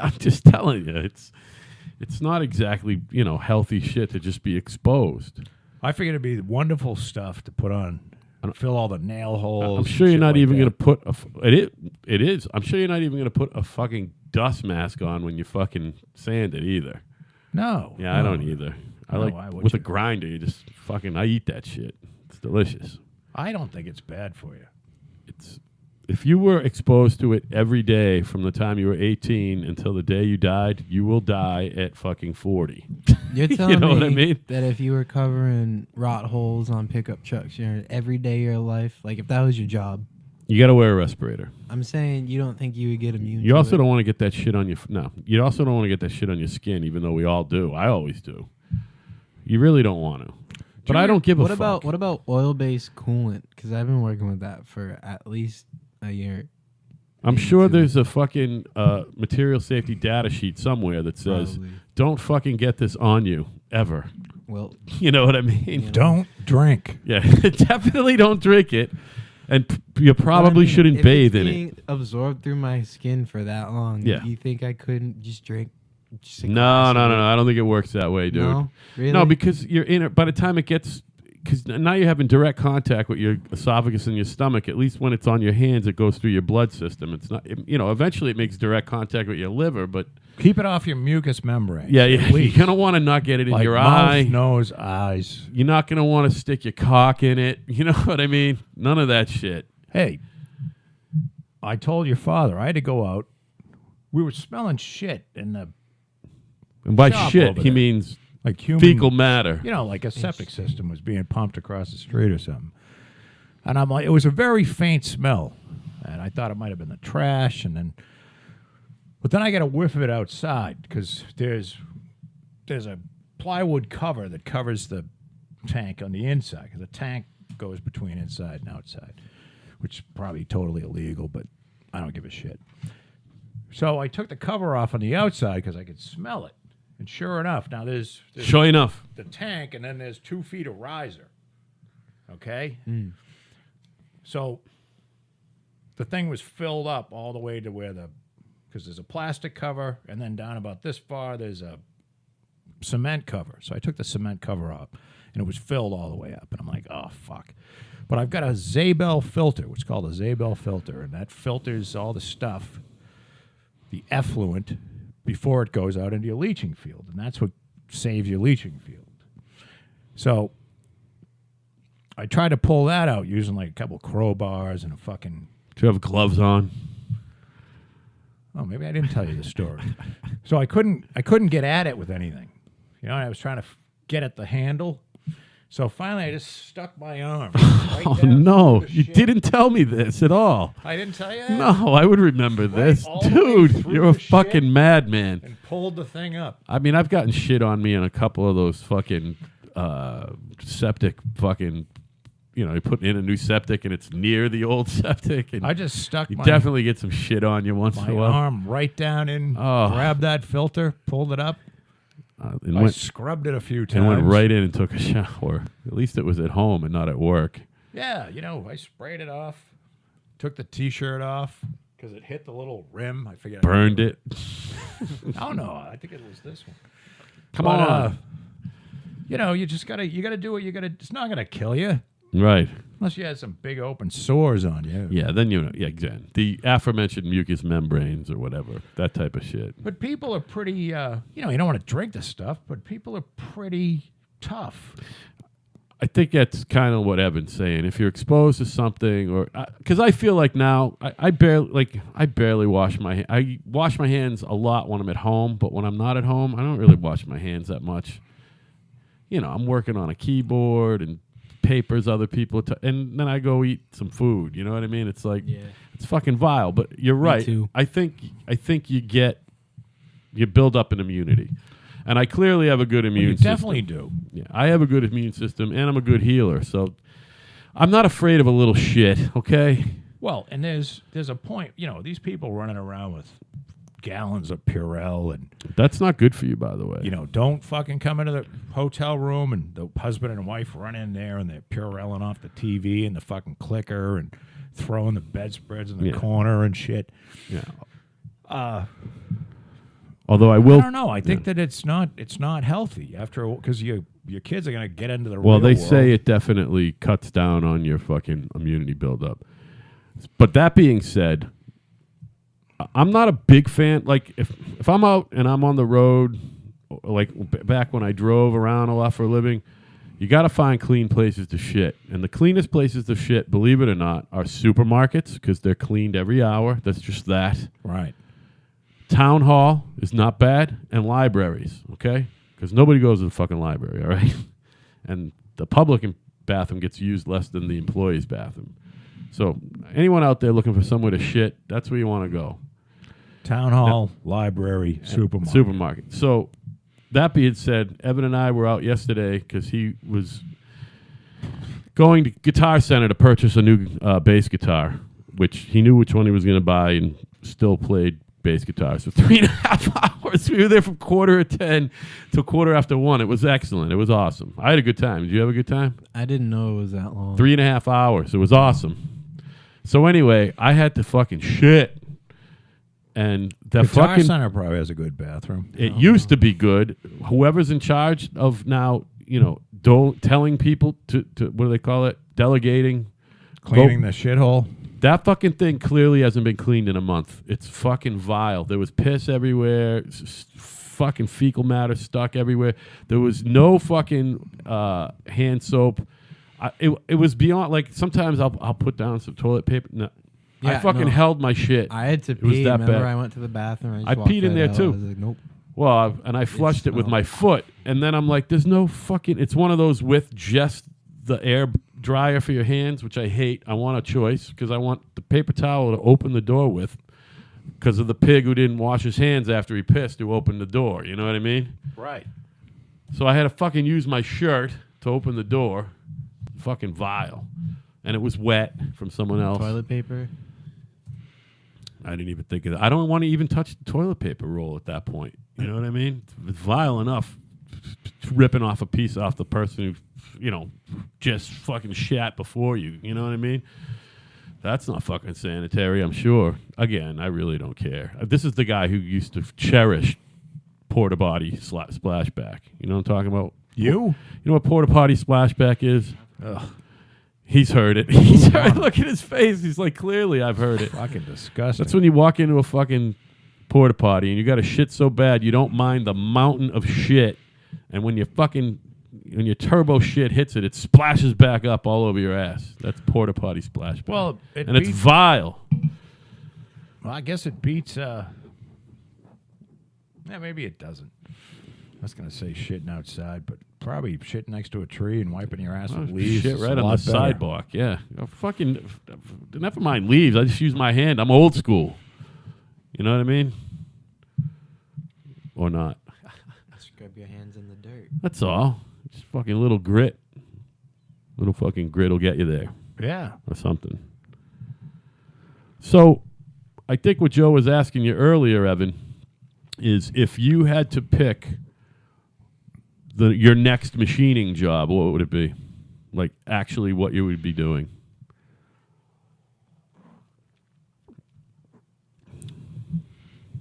A: I'm just telling you, it's not exactly healthy shit to just be exposed.
B: I figured it'd be wonderful stuff to put on, fill all the nail holes.
A: I'm sure you're
B: and
A: not
B: shit
A: even
B: like
A: going
B: that.
A: to put it is. I'm sure you're not even going to put a fucking dust mask on when you fucking sand it either.
B: No.
A: Yeah, I
B: no.
A: don't either. I
B: No,
A: like
B: why would
A: with a
B: you?
A: grinder. You just fucking. I eat that shit. It's delicious.
B: I don't think it's bad for you.
A: It's if you were exposed to it every day from the time you were 18 until the day you died, you will die at fucking 40.
C: You're
A: You
C: telling
A: know
C: me
A: what I mean?
C: that if you were covering rot holes on pickup trucks every day of your life, like if that was your job,
A: You got to wear a respirator.
C: I'm saying you don't think you would get immune.
A: You
C: to
A: also
C: it?
A: don't want to get that shit on your no. You also don't want to get that shit on your skin, even though we all do. I always do. You really don't want to. But I don't give a fuck.
C: What about oil-based coolant? Because I've been working with that for at least a year.
A: I'm
C: Me
A: sure
C: too.
A: there's a fucking material safety data sheet somewhere that says,
C: Probably.
A: "Don't fucking get this on you ever."
C: Well,
A: You know what I mean?
C: Yeah.
B: Don't drink.
A: Yeah, definitely don't drink it, and you
C: but I
A: probably
C: mean,
A: shouldn't
C: if
A: bathe
C: it's
A: in it.
C: being absorbed through my skin for that long.
A: Yeah.
C: You think I couldn't just drink? Just a
A: No,
C: glass
A: no,
C: of
A: no,
C: it?
A: no. I don't think it works that way, dude.
C: No, really?
A: No, because you're in it. By the time it gets, because now you're having direct contact with your esophagus and your stomach. At least when it's on your hands, it goes through your blood system. It's not, eventually it makes direct contact with your liver. But
B: Keep it off your mucus membrane.
A: yeah,
B: at
A: you're
B: least.
A: gonna want to not get it in
B: Like
A: your
B: mouth,
A: eye.
B: nose, eyes.
A: You're not gonna want to stick your cock in it. You know what I mean? None of that shit.
B: Hey, I told your father I had to go out. We were smelling shit in the
A: And by
B: Shop
A: shit,
B: over
A: he
B: there.
A: means
B: like human
A: fecal matter.
B: like a septic system was being pumped across the street or something. And I'm like, it was a very faint smell. And I thought it might have been the trash. But then I got a whiff of it outside because there's a plywood cover that covers the tank on the inside, because the tank goes between inside and outside, which is probably totally illegal, but I don't give a shit. So I took the cover off on the outside because I could smell it. And sure enough, now there's
A: Sure enough.
B: the tank, and then there's 2 feet of riser. Okay? So the thing was filled up all the way to because there's a plastic cover, and then down about this far, there's a cement cover. So I took the cement cover off, and it was filled all the way up. And I'm like, oh, fuck. But I've got a Zabel filter, what's called a Zabel filter, and that filters all the stuff, the effluent, before it goes out into your leaching field. And that's what saves your leaching field. So I tried to pull that out using like a couple crowbars and a fucking...
A: Do you have gloves on?
B: Oh, maybe I didn't tell you the story. So I couldn't get at it with anything. You know, I was trying to get at the handle. So finally I just stuck my arm right
A: Oh,
B: down
A: no.
B: through the
A: You
B: shit.
A: didn't tell me this at all.
B: I didn't tell you that?
A: No, I would remember this.
B: all the way
A: Dude,
B: through
A: you're a
B: the shit.
A: fucking madman.
B: And pulled the thing up.
A: I mean, I've gotten shit on me in a couple of those fucking septic fucking, you put in a new septic and it's near the old septic. And
B: I just stuck
A: you
B: my
A: definitely get some shit on you once in a while.
B: arm right down in,
A: Oh.
B: grabbed that filter, pulled it up.
A: And
B: I
A: went,
B: scrubbed it a few times.
A: and went right in and took a shower. At least it was at home and not at work.
B: Yeah, I sprayed it off. Took the T-shirt off because it hit the little rim. I forget.
A: Burned it.
B: Oh no, I think it was this one.
A: Come
B: But,
A: on.
B: You just gotta do what you gotta. It's not gonna kill you
A: Right.
B: unless you had some big open sores on you.
A: Yeah, then exactly. The aforementioned mucous membranes or whatever, that type of shit.
B: But people are pretty. You don't want to drink this stuff, but people are pretty tough.
A: I think that's kind of what Evan's saying. If you're exposed to something, or because I feel like now I barely wash my I wash my hands a lot when I'm at home, but when I'm not at home, I don't really wash my hands that much. I'm working on a keyboard and papers other people, and then I go eat some food. You know what I mean? It's like it's fucking vile. But you're right.
C: too.
A: I think you build up an immunity. And I clearly have a good immune
B: You
A: system.
B: definitely do.
A: Yeah, I have a good immune system, and I'm a good healer. So I'm not afraid of a little shit, okay?
B: Well, and there's a point. These people running around with gallons of Purell and.
A: That's not good for you, by the way.
B: Don't fucking come into the hotel room and the husband and wife run in there and they're Purelling off the TV and the fucking clicker and throwing the bedspreads in the corner and shit.
A: Yeah. Although I will.
B: I don't know. I think that it's not healthy because your kids are gonna get into the
A: Well,
B: real
A: they
B: world.
A: say it definitely cuts down on your fucking immunity buildup. But that being said, I'm not a big fan. Like if I'm out and I'm on the road, like back when I drove around a lot for a living, you got to find clean places to shit. And the cleanest places to shit, believe it or not, are supermarkets because they're cleaned every hour. That's just that.
B: Right.
A: Town hall is not bad, and libraries, okay? Because nobody goes to the fucking library, all right? And the public bathroom gets used less than the employee's bathroom. So anyone out there looking for somewhere to shit, that's where you want to go.
B: Town hall, library, supermarket.
A: Supermarket. So that being said, Evan and I were out yesterday because he was going to Guitar Center to purchase a new bass guitar, which he knew which one he was going to buy and still played bass guitar. So 3.5 hours. We were there from 10:15 to 1:15. It was excellent. It was awesome. I had a good time. Did you have a good time?
C: I didn't know it was that long.
A: 3.5 hours. It was awesome. So anyway, I had to fucking shit. And the
B: Guitar
A: fucking
B: Center probably has a good bathroom.
A: it used to be good. Whoever's in charge of now, don't telling people to what do they call it? Delegating.
B: Cleaning the shithole.
A: That fucking thing clearly hasn't been cleaned in a month. It's fucking vile. There was piss everywhere, fucking fecal matter stuck everywhere. There was no fucking hand soap. It was beyond, like, sometimes I'll put down some toilet paper. No, I
C: Yeah,
A: fucking
C: no.
A: held my shit.
C: I had to
A: It was
C: pee.
A: that
C: Remember,
A: bad.
C: I went to the bathroom.
A: I
C: just
A: peed in
C: walked
A: there,
C: right out.
A: too.
C: I was like, nope.
A: Well, and I flushed it with
C: smelled.
A: my foot. And then I'm like, there's no fucking, it's one of those with just the air dryer for your hands, which I hate. I want a choice because I want the paper towel to open the door with because of the pig who didn't wash his hands after he pissed who opened the door. You know what I mean?
B: Right.
A: So I had to fucking use my shirt to open the door. Fucking vile. And it was wet from someone else.
C: Toilet paper.
A: I didn't even think of that. I don't want to even touch the toilet paper roll at that point. You know what I mean? It's vile enough ripping off a piece off the person who, just fucking shat before you. You know what I mean? That's not fucking sanitary, I'm sure. Again, I really don't care. This is the guy who used to cherish porta potty splashback. You know what I'm talking about?
B: You?
A: You know what porta potty splashback is? Ugh. He's heard it. He's heard it. Look at his face. He's like, clearly I've heard it.
B: Fucking disgusting.
A: That's when you walk into a fucking porta potty and you got to shit so bad you don't mind the mountain of shit. And when your turbo shit hits it, it splashes back up all over your ass. That's porta potty splashback.
B: Well,
A: it's vile.
B: Well, I guess it beats. Yeah, maybe it doesn't. I was gonna say shitting outside, but probably shitting next to a tree and wiping your ass with leaves.
A: Shit
B: is
A: right
B: a
A: on
B: lot
A: the
B: better.
A: sidewalk. Yeah, never mind leaves. I just use my hand. I'm old school. You know what I mean? Or not?
C: Scrub your hands in the dirt.
A: That's all. Just fucking little grit. Little fucking grit will get you there.
B: Yeah.
A: Or something. So, I think what Joe was asking you earlier, Evan, is if you had to pick your next machining job, what would it be? Like, actually what you would be doing?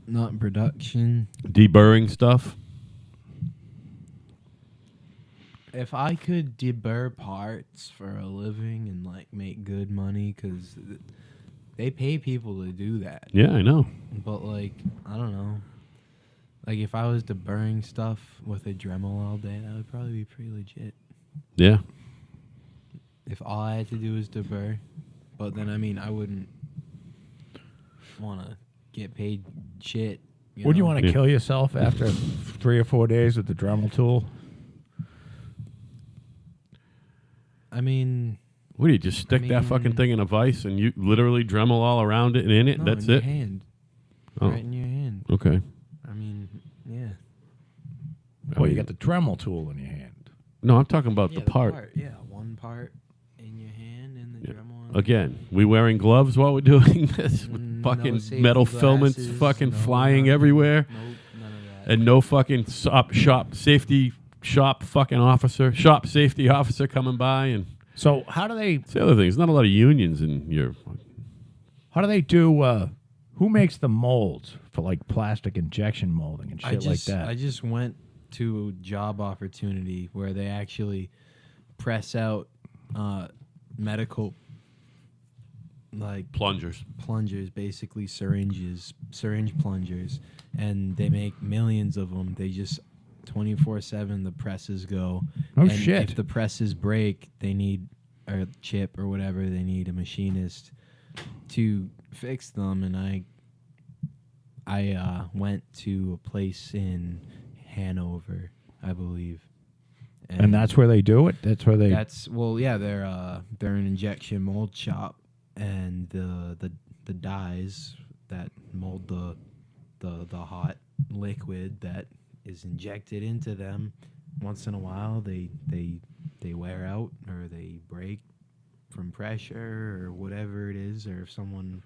C: Not in production.
A: Deburring stuff?
C: If I could deburr parts for a living and like make good money, because they pay people to do that.
A: Yeah, I know.
C: But like, I don't know. Like if I was deburring stuff with a Dremel all day, that would probably be pretty legit.
A: Yeah.
C: If all I had to do was deburr, but then I mean I wouldn't want to get paid shit.
B: Would you
C: know?
B: want to kill yourself after 3 or 4 days with the Dremel tool?
C: I mean,
A: What do you just stick that fucking thing in a vise and you literally Dremel all around it and in it?
C: no,
A: That's
C: in your
A: it?
C: hand.
A: Oh.
C: Right in your hand.
A: Okay.
C: I mean, yeah.
B: Well, you got the Dremel tool in your hand.
A: No, I'm talking about
C: Yeah,
A: the part.
C: Yeah, one part in your hand and the Dremel.
A: Again, we wearing gloves while we're doing this with
C: No
A: fucking
C: safety
A: metal filaments
C: glasses,
A: fucking
C: no
A: flying
C: nothing.
A: everywhere,
C: Nope, none of that.
A: and no fucking shop safety officer coming by. And
B: So how do they
A: it's the other thing. There's not a lot of unions in your.
B: do? Who makes the molds for like plastic injection molding and shit like that?
C: I just went to a job opportunity where they actually press out medical like
A: Plungers.
C: plungers, basically syringe plungers, and they make millions of them. They just 24/7 the presses go.
B: Oh,
C: and
B: shit.
C: If the presses break, they need a chip or whatever. They need a machinist to fix them. And I went to a place in Hanover, I believe.
B: And that's where they do it. That's where they.
C: they're an injection mold shop, and the dyes that mold the hot liquid that is injected into them, once in a while they wear out or they break from pressure or whatever it is, or if someone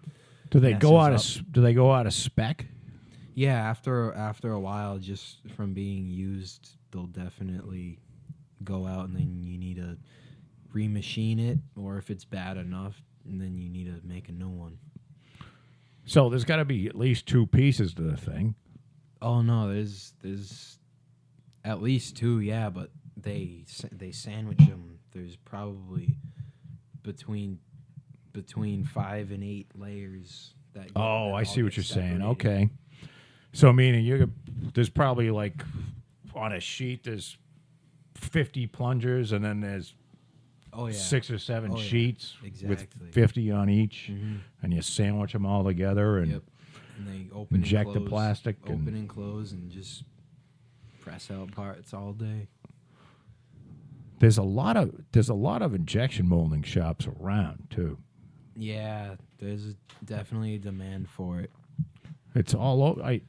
B: do they go out
C: messes
B: of? Do they go out of spec?
C: yeah, after a while, just from being used, they'll definitely go out, and then you need to remachine it, or if it's bad enough, and then you need to make a new one.
B: So there's got to be at least 2 pieces to the thing.
C: Oh no, there's at least 2, yeah, but they sandwich them. There's probably between 5 and 8 layers. That
B: Oh, I see what you're saying.
C: separated.
B: Okay. So meaning there's probably like on a sheet there's 50 plungers, and then there's
C: Oh yeah.
B: 6 or 7
C: Oh, yeah.
B: sheets
C: Exactly.
B: with 50 on each,
C: Mhm.
B: and you sandwich them all together and
C: Yep. And they open
B: inject
C: and
B: the
C: close,
B: plastic
C: open
B: and-
C: and close, and just press out parts all day.
B: There's a lot of injection molding shops around too.
C: Yeah, there's definitely a demand for it.
B: It's all over.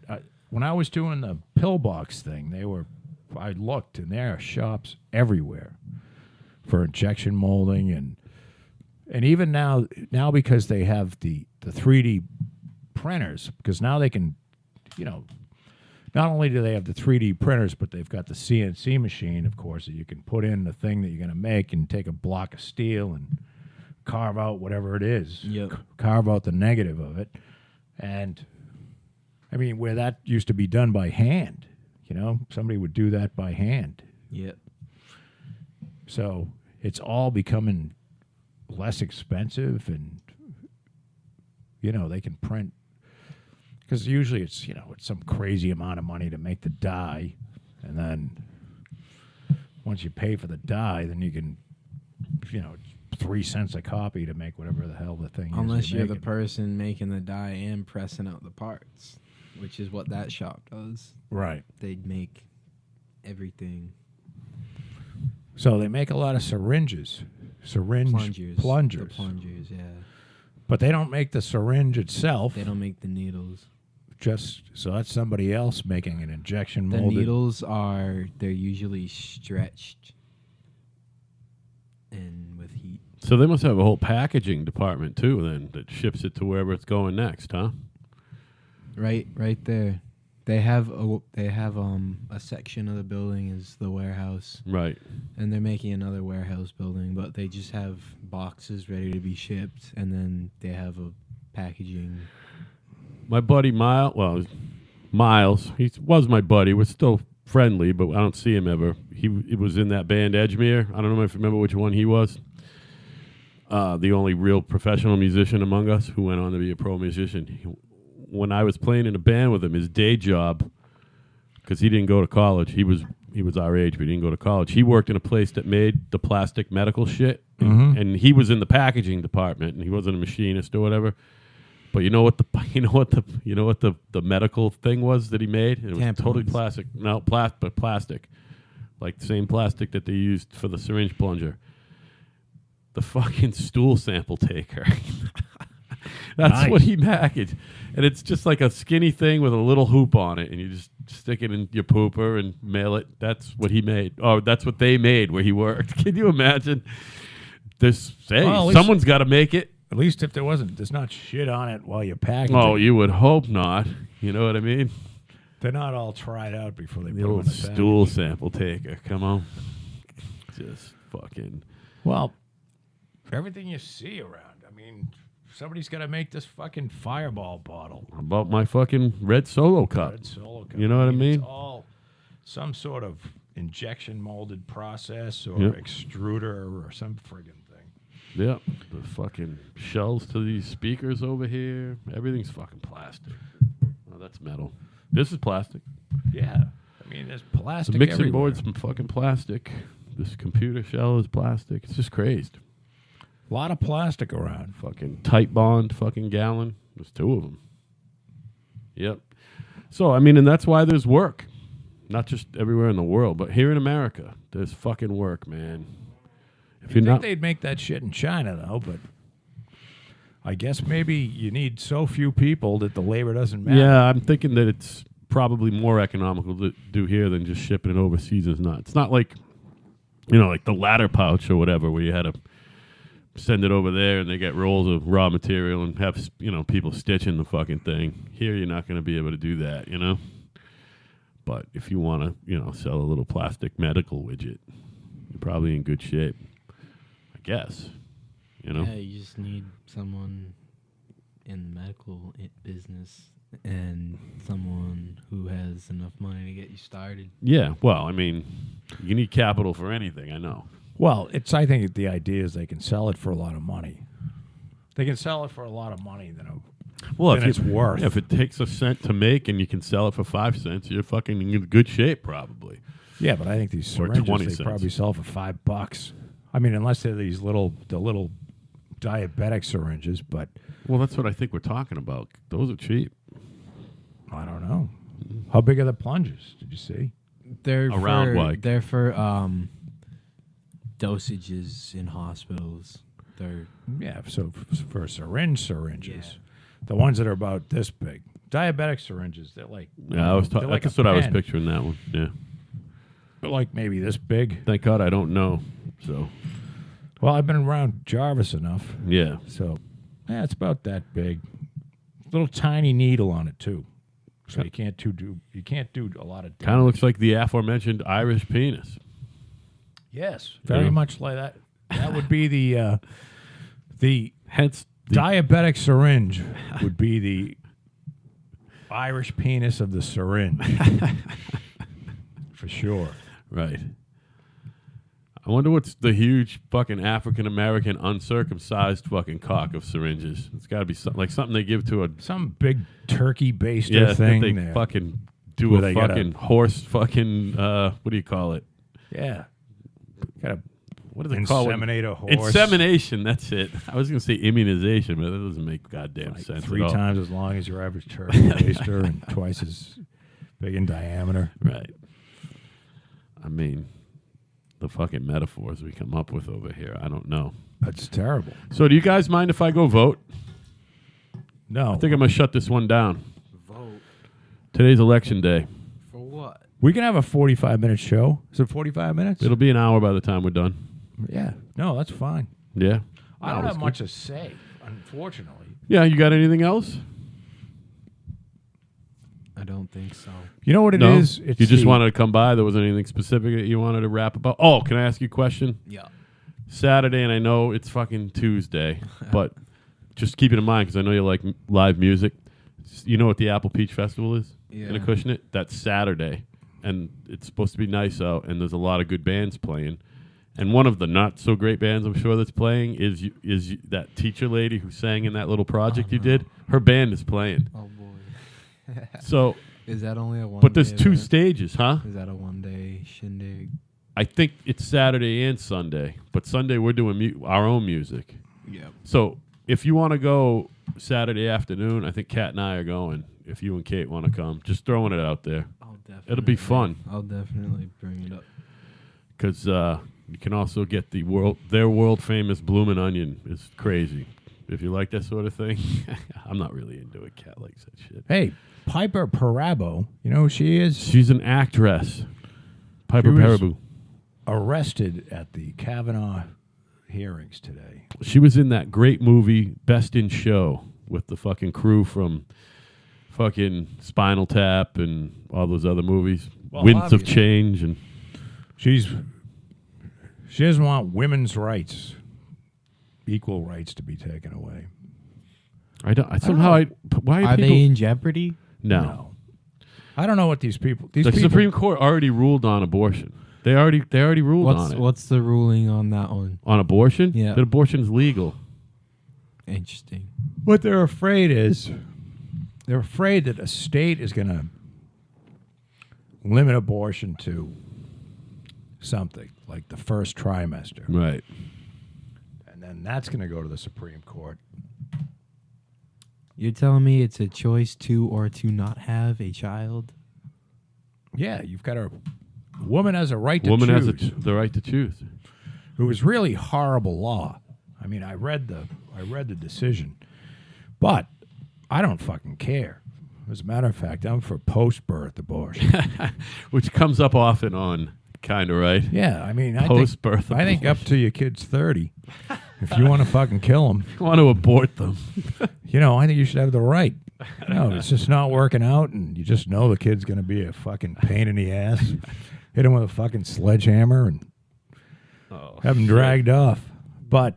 B: When I was doing the pillbox thing, I looked and there are shops everywhere for injection molding and even now because they have the 3D printers, because now they can, not only do they have the 3D printers, but they've got the CNC machine, of course, that you can put in the thing that you're going to make and take a block of steel and carve out whatever it is.
C: Yep.
B: Carve out the negative of it. And, I mean, where that used to be done by hand, somebody would do that by hand.
C: Yep.
B: So it's all becoming less expensive and, they can print. Because usually it's some crazy amount of money to make the die, and then once you pay for the die, then you can, 3 cents a copy to make whatever the hell the thing is.
C: Unless you're the
B: making.
C: person making the die and pressing out the parts, which is what that shop does.
B: Right.
C: They'd make everything.
B: So they make a lot of syringes,
C: Plungers. The
B: plungers,
C: plungers, yeah.
B: but they don't make the syringe itself.
C: They don't make the needles.
B: So that's somebody else making an injection
C: The
B: molded.
C: needles they're usually stretched and with heat.
A: So they must have a whole packaging department too, then, that ships it to wherever it's going next, huh?
C: Right there. They have a section of the building is the warehouse,
A: Right.
C: and they're making another warehouse building, but they just have boxes ready to be shipped, and then they have a packaging.
A: My buddy Miles, he was my buddy. We're still friendly, but I don't see him ever. He was in that band Edgemere. I don't know if you remember which one he was. The only real professional musician among us who went on to be a pro musician. When I was playing in a band with him, his day job, because he didn't go to college, he was our age, but he didn't go to college. He worked in a place that made the plastic medical shit, and he was in the packaging department, and he wasn't a machinist or whatever. But you know what the medical thing was that he made? It was
C: Tampons.
A: totally plastic. No, plastic, like the same plastic that they used for the syringe plunger. The fucking stool sample taker. That's
B: Nice.
A: what he packaged, and it's just like a skinny thing with a little hoop on it, and you just stick it in your pooper and mail it. That's what he made. Oh, that's what they made where he worked. Can you imagine? Someone's got to make it.
B: At least if there's not shit on it while you're packaging.
A: Oh, you would hope not. You know what I mean?
B: They're not all tried out before they
A: The
B: put them in
A: old
B: the
A: stool
B: package.
A: sample taker. Come on. Just fucking.
B: Well, everything you see around. I mean, somebody's got to make this fucking Fireball bottle.
A: About my fucking red Solo cup.
B: Red Solo Cup.
A: You know what I mean?
B: It's all some sort of injection molded process or
A: Yep.
B: extruder or some friggin' thing.
A: Yeah. The fucking shells to these speakers over here. Everything's fucking plastic. Oh, that's metal. This is plastic.
B: Yeah. I mean, there's plastic
A: The mixing
B: everywhere.
A: board's from fucking plastic. This computer shell is plastic. It's just crazed.
B: A lot of plastic around.
A: Fucking tight bond fucking gallon. There's 2 of them. Yep. So, I mean, and that's why there's work. Not just everywhere in the world, but here in America, there's fucking work, man. If
B: You'd
A: you're
B: think
A: not,
B: they'd make that shit in China, though, but I guess maybe you need so few people that the labor doesn't matter.
A: yeah, I'm thinking that it's probably more economical to do here than just shipping it overseas. It's not like, like the ladder pouch or whatever, where you had to send it over there and they get rolls of raw material and have, people stitching the fucking thing. Here, you're not going to be able to do that, But if you want to, sell a little plastic medical widget, you're probably in good shape, I guess.
C: Yeah, you just need someone in the medical business and someone who has enough money to get you started.
A: Yeah, well, I mean, you need capital for anything, I know.
B: Well, I think the idea is they can sell it for a lot of money. They can sell it for a lot of money than it's worth.
A: If it takes a cent to make and you can sell it for 5 cents, you're fucking in good shape, probably.
B: Yeah, but I think these
A: Or
B: syringes
A: 20
B: they
A: cents.
B: probably sell for $5. I mean, unless they're the little diabetic syringes, but
A: Well, that's what I think we're talking about. Those are cheap.
B: I don't know. How big are the plungers? Did you see?
C: They're
A: Around
C: for,
A: like-
C: they're for dosages in hospitals. They're
B: Yeah, so for syringes, the ones that are about this big, diabetic syringes, they're like
A: Yeah, I was.
B: they're like
A: That's
B: a
A: what I was
B: pen.
A: picturing. That one. Yeah.
B: They're like maybe this big.
A: Thank God I don't know. So
B: Well, I've been around Jarvis enough,
A: yeah.
B: so yeah, it's about that big. Little tiny needle on it too, so you can't do a lot of.
A: Kind of looks like the aforementioned Irish penis.
B: Yes, very
A: Yeah.
B: much like that. That would be the
A: Hence,
B: diabetic syringe would be the Irish penis of the syringe, for sure.
A: right. I wonder what's the huge fucking African American uncircumcised fucking cock of syringes. It's got to be something they give to a
B: Some big turkey baster
A: that
B: thing
A: they
B: there.
A: fucking do
B: Where
A: a
B: they gotta-
A: fucking horse fucking what do you call it?
B: Yeah, got
A: What do
B: to
A: they call it?
B: inseminate a horse.
A: Insemination. That's it. I was gonna say immunization, but that doesn't make goddamn
B: Like
A: sense.
B: 3
A: at all.
B: times as long as your average turkey baster and twice as big in diameter.
A: Right. I mean, the fucking metaphors we come up with over here. I don't know.
B: That's terrible.
A: So, do you guys mind if I go vote?
B: No,
A: I think I'm gonna shut this one down.
C: vote
A: Today's election day.
C: for what?
B: we can have a 45-minute show. Is it 45 minutes?
A: It'll be an hour by the time we're done.
B: Yeah. No, that's fine.
A: Yeah.
B: I don't
A: that's
B: have
A: good.
B: much to say, unfortunately.
A: Yeah. You got anything else?
C: I don't think so.
B: You know what it
A: No.
B: is? It's
A: You just
B: the-
A: wanted to come by. There wasn't anything specific that you wanted to rap about. Oh, can I ask you a question?
C: Yeah.
A: Saturday, and I know it's fucking Tuesday, but just keep it in mind because I know you like live music. You know what the Apple Peach Festival is in
C: Yeah.
A: Acushnet? That's Saturday, and it's supposed to be nice out, and there's a lot of good bands playing. And one of the not so great bands I'm sure that's playing is that teacher lady who sang in that little project you did. Her band is playing.
C: Oh boy.
A: So,
C: Is that only a one?
A: but there's
C: day
A: two
C: event?
A: stages, huh?
C: Is that a 1-day shindig?
A: I think it's Saturday and Sunday, but Sunday we're doing our own music.
C: Yep.
A: So if you want to go Saturday afternoon, I think Kat and I are going. If you and Kate want to come, just throwing it out there
C: I'll definitely.
A: It'll be fun.
C: I'll definitely bring it up.
A: because you can also get their world famous Bloomin' Onion is crazy. If you like that sort of thing, I'm not really into it. Kat likes that shit.
B: Hey, Piper Parabo, you know who she is?
A: She's an actress. Piper
B: She was-
A: Parabo.
B: Arrested at the Kavanaugh hearings today.
A: She was in that great movie Best in Show with the fucking crew from fucking Spinal Tap and all those other movies.
B: Well,
A: Winds of
B: obviously.
A: Change and
B: She doesn't want women's rights, equal rights to be taken away.
A: I don't. Why
C: Are
A: people?
C: they in jeopardy?
A: No.
B: I don't know what these people.
A: The Supreme Court already ruled on abortion. They already ruled on it.
C: What's the ruling on that one?
A: On abortion?
C: Yeah.
A: That abortion's legal.
C: Interesting.
B: What they're afraid is, they're afraid that a state is going to limit abortion to something like the first trimester,
A: Right.
B: and then that's going to go to the Supreme Court.
C: You're telling me it's a choice to or to not have a child?
B: Yeah, you've got a woman has a right to
A: Woman has
B: choose.
A: the right to choose.
B: It was really horrible law. I mean, I read the decision, but I don't fucking care. As a matter of fact, I'm for post-birth abortion.
A: Which comes up often on Kinda Right.
B: Yeah, I mean,
A: Post-birth
B: I think up to your kid's 30, if you want to fucking kill them,
A: You want to abort them.
B: I think you should have the right. No, it's just not working out, and you just know the kid's going to be a fucking pain in the ass. Hit him with a fucking sledgehammer and
A: Oh,
B: have him dragged off. But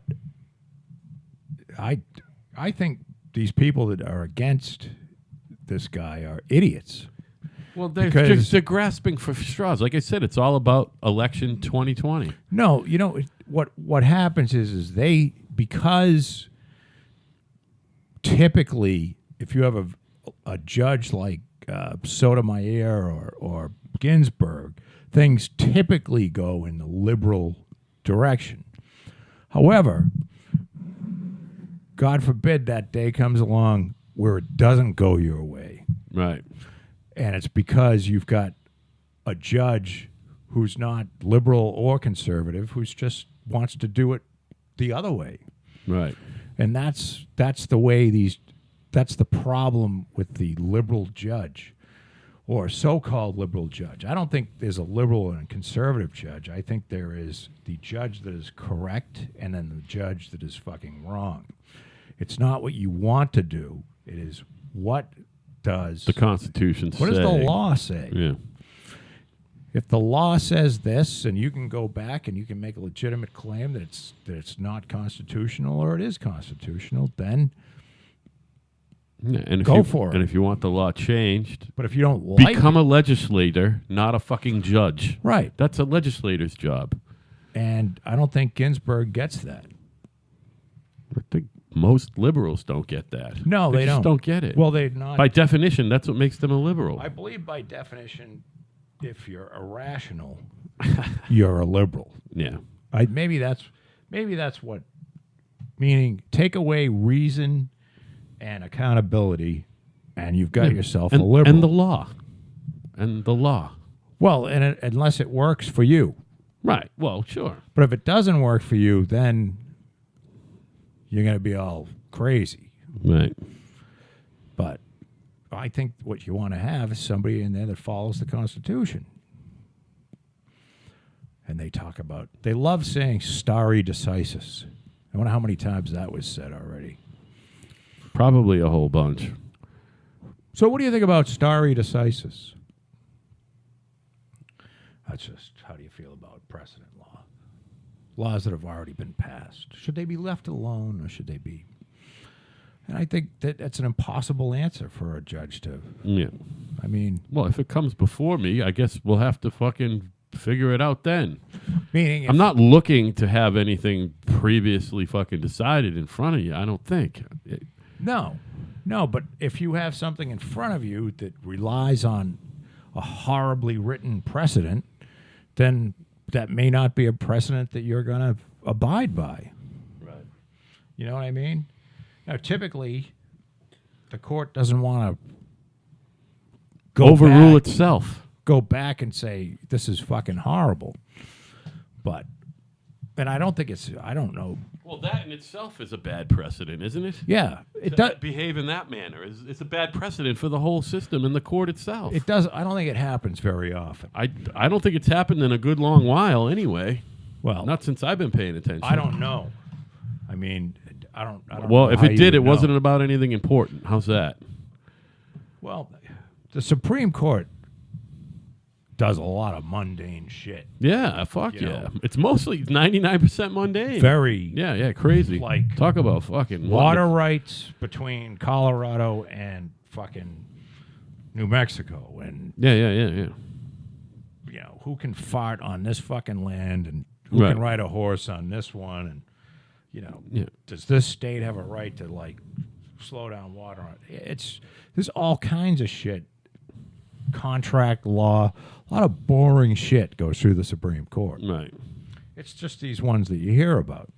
B: I think these people that are against this guy are idiots.
A: Well, they're
B: Because-
A: they're grasping for straws. Like I said, it's all about election 2020.
B: No, what happens is they, because typically if you have a judge like Sotomayor or Ginsburg, things typically go in the liberal direction. However, God forbid that day comes along where it doesn't go your way.
A: Right.
B: And it's because you've got a judge who's not liberal or conservative, who's just wants to do it the other way.
A: Right.
B: And that's the way that's the problem with the liberal judge or so-called liberal judge. I don't think there's a liberal and a conservative judge. I think there is the judge that is correct and then the judge that is fucking wrong. It's not what you want to do. It is what does
A: The Constitution
B: what does the
A: say.
B: law say?
A: Yeah.
B: If the law says this, and you can go back and you can make a legitimate claim that it's not constitutional or it is constitutional, then.
A: Yeah, and if
B: Go
A: you,
B: for it.
A: And if you want the law changed,
B: But if you don't like
A: become a legislator, not a fucking judge.
B: right,
A: That's a legislator's job.
B: and I don't think Ginsburg gets that.
A: I think most liberals don't get that.
B: No, they
A: just
B: don't.
A: don't get it.
B: Well, they're not.
A: by definition, that's what makes them a liberal.
B: I believe by definition, if you're irrational, you're a liberal.
A: Yeah.
B: Maybe that's what. Meaning, take away reason and accountability, and you've got yourself
A: and,
B: a liberal.
A: And the law. And the law.
B: Well, and unless it works for you.
A: Right. Well, sure.
B: But if it doesn't work for you, then you're going to be all crazy.
A: Right.
B: But I think what you want to have is somebody in there that follows the Constitution. And they love saying stare decisis. I wonder how many times that was said already.
A: Probably a whole bunch.
B: So what do you think about stare decisis? That's just, how do you feel about precedent law? Laws that have already been passed. Should they be left alone or should they be? And I think that's an impossible answer for a judge to,
A: Yeah.
B: I mean.
A: Well, if it comes before me, I guess we'll have to fucking figure it out then.
B: Meaning,
A: I'm not looking to have anything previously fucking decided in front of you, I don't think.
B: No, but if you have something in front of you that relies on a horribly written precedent, then that may not be a precedent that you're going to abide by.
A: Right.
B: You know what I mean? Now, typically, the court doesn't want to
A: Overrule itself.
B: go back and say, this is fucking horrible. But, and I don't know.
A: Well, that in itself is a bad precedent, isn't it?
B: Yeah, it
A: To
B: does.
A: behave in that manner it's a bad precedent for the whole system and the court itself.
B: It does. I don't think it happens very often.
A: I don't think it's happened in a good long while anyway.
B: Well,
A: Not since I've been paying attention.
B: I don't know. I mean, I don't
A: Well,
B: know
A: if
B: how
A: it
B: you
A: did,
B: would
A: it
B: know.
A: wasn't about anything important. How's that?
B: Well, the Supreme Court does a lot of mundane shit.
A: Yeah, fuck
B: You
A: yeah.
B: know.
A: It's mostly 99% mundane.
B: Very
A: Yeah, crazy.
B: Like
A: Talk about fucking
B: water rights between Colorado and fucking New Mexico, and
A: Yeah.
B: you know who can fart on this fucking land, and who
A: Right.
B: can ride a horse on this one, and you know,
A: Yeah.
B: does this state have a right to like slow down water on it? There's all kinds of shit. Contract law, a lot of boring shit goes through the Supreme Court.
A: Right.
B: It's just these ones that you hear about.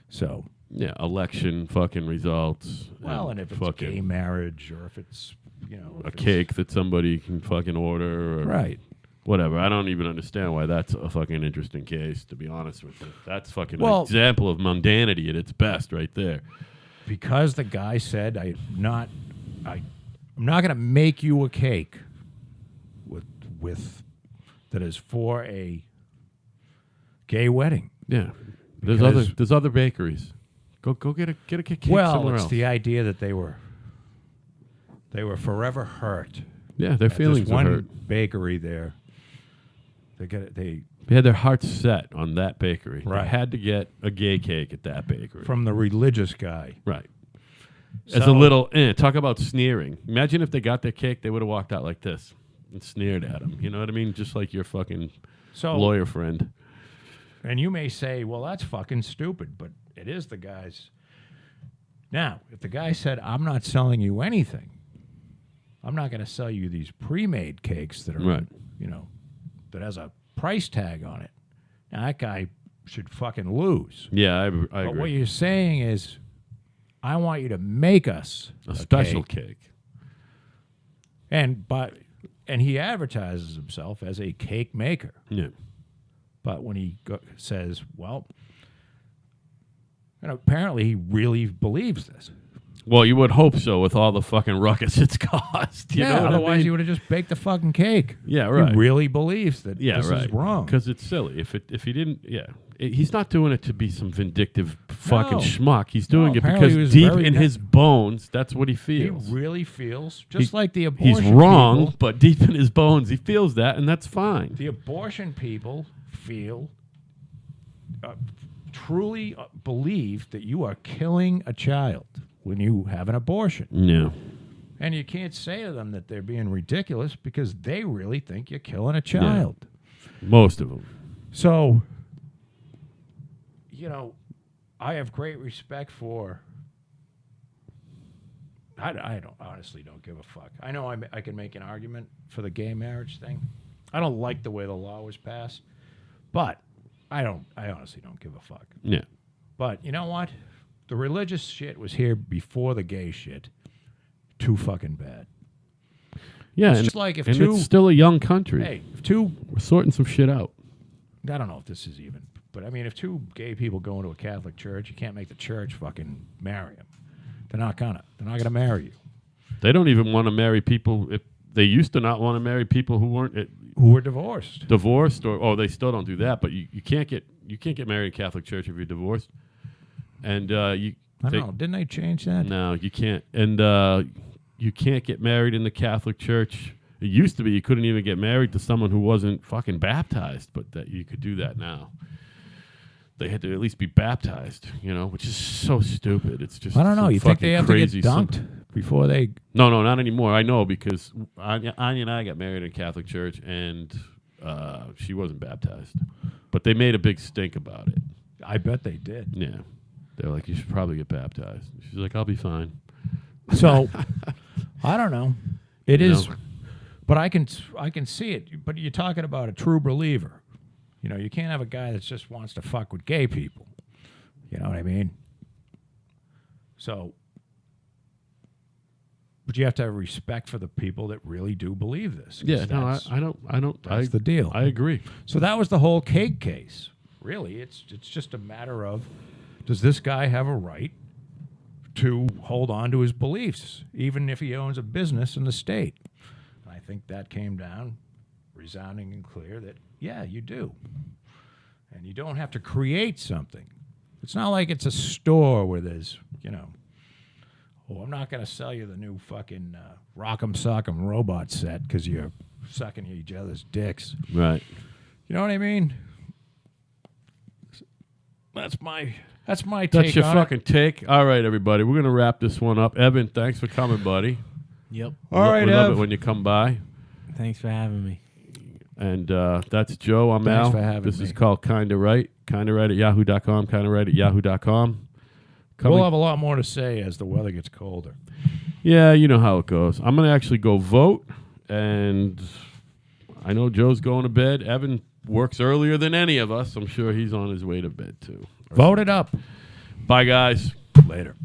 B: So,
A: Yeah, election fucking results.
B: well, and if it's
A: fucking
B: gay marriage or if it's, you know,
A: a
B: if it's-
A: cake that somebody can fucking order or
B: Right.
A: whatever. I don't even understand why that's a fucking interesting case, to be honest with you. That's fucking
B: Well-
A: an example of mundanity at its best right there.
B: Because the guy said, I'm not going to make you a cake with that is for a gay wedding.
A: Yeah.
B: Because-
A: There's other bakeries. Go get a cake
B: Well,
A: somewhere
B: it's
A: else.
B: the idea that they were forever hurt.
A: Yeah, their
B: At this
A: feelings are
B: one
A: hurt.
B: bakery there. They
A: They had their hearts set on that bakery.
B: Right.
A: They had to get a gay cake at that bakery.
B: from the religious guy.
A: Right. As a
B: So-
A: little, talk about sneering. Imagine if they got their cake, they would have walked out like this and sneered at him. You know what I mean? Just like your fucking
B: So
A: lawyer friend.
B: And you may say, well, that's fucking stupid, but it is the guy's. Now, if the guy said, I'm not selling you anything, I'm not going to sell you these pre-made cakes that are,
A: Right.
B: you know, that has a price tag on it. Now, that guy should fucking lose.
A: Yeah, I
B: But
A: agree.
B: what you're saying is, I want you to make us
A: a special
B: cake.
A: cake.
B: And he advertises himself as a cake maker.
A: Yeah.
B: But when he says, well, And apparently he really believes this.
A: Well, you would hope so with all the fucking ruckus it's caused. You know what
B: otherwise
A: I mean?
B: he would have just baked the fucking cake.
A: Yeah, right.
B: He really believes that this is wrong.
A: Because it's silly. If he didn't, he's not doing it to be some vindictive fucking
B: No.
A: schmuck. He's doing
B: No,
A: it
B: apparently he
A: because
B: was
A: deep
B: very
A: in his bones, that's what he
B: He
A: feels.
B: really feels, just like the
A: He's
B: abortion
A: wrong,
B: people,
A: but deep in his bones, he feels that, and that's fine.
B: the abortion people feel, truly believe that you are killing a child when you have an abortion.
A: Yeah.
B: And you can't say to them that they're being ridiculous because they really think you're killing a child.
A: Most of them.
B: So, I have great respect for. I honestly don't give a fuck. I know I can make an argument for the gay marriage thing. I don't like the way the law was passed, but I honestly don't give a fuck.
A: Yeah.
B: But you know what? The religious shit was here before the gay shit. Too fucking bad.
A: Yeah.
B: It's
A: and
B: just like if
A: and
B: two-
A: it's still a young country.
B: Hey, if two,
A: We're sorting some shit out.
B: I don't know if this is even, but I mean, if two gay people go into a Catholic church, you can't make the church fucking marry them. They're not gonna marry you.
A: They don't even want to marry people. If they used to not want to marry people who weren't
B: Who were divorced.
A: divorced, or they still don't do that. But you can't get married in Catholic Church if you're divorced. And
B: I don't know. Didn't they change that?
A: No, you can't. And you can't get married in the Catholic Church. It used to be you couldn't even get married to someone who wasn't fucking baptized, but that you could do that now. They had to at least be baptized, which is so stupid. It's just
B: I don't know.
A: so
B: You think they
A: fucking
B: have to
A: crazy.
B: get dunked before they?
A: No, not anymore. I know because Anya and I got married in a Catholic church, and she wasn't baptized. But they made a big stink about it.
B: I bet they did.
A: Yeah. They're like, you should probably get baptized. She's like, I'll be fine.
B: So I don't know. It
A: You
B: is,
A: know?
B: but I can see it. But you're talking about a true believer. You can't have a guy that just wants to fuck with gay people. You know what I mean? So, but you have to have respect for the people that really do believe this. 'cause
A: Yeah, no,
B: that's-
A: I don't.
B: That's the deal.
A: I agree.
B: So that was the whole cake case. Really, it's just a matter of, does this guy have a right to hold on to his beliefs, even if he owns a business in the state? And I think that came down resounding and clear that, yeah, you do. And you don't have to create something. It's not like it's a store where there's, I'm not going to sell you the new fucking Rock'em Sock'em robot set because you're sucking each other's dicks.
A: Right.
B: You know what I mean? That's my take.
A: That's your
B: on
A: fucking take. All right, everybody. We're going to wrap this one up. Evan, thanks for coming, buddy.
C: Yep.
B: All right,
A: we love
B: Ev.
A: it when you come by.
C: Thanks for having me.
A: And that's Joe. I'm
B: Thanks
A: Al.
B: for having
A: This
B: me.
A: is called Kinda Right. Kinda Right at yahoo.com. Kinda Right at yahoo.com.
B: We'll have a lot more to say as the weather gets colder.
A: Yeah, you know how it goes. I'm going to actually go vote, and I know Joe's going to bed. Evan works earlier than any of us. I'm sure he's on his way to bed, too.
B: Vote it up.
A: Bye, guys.
B: Later.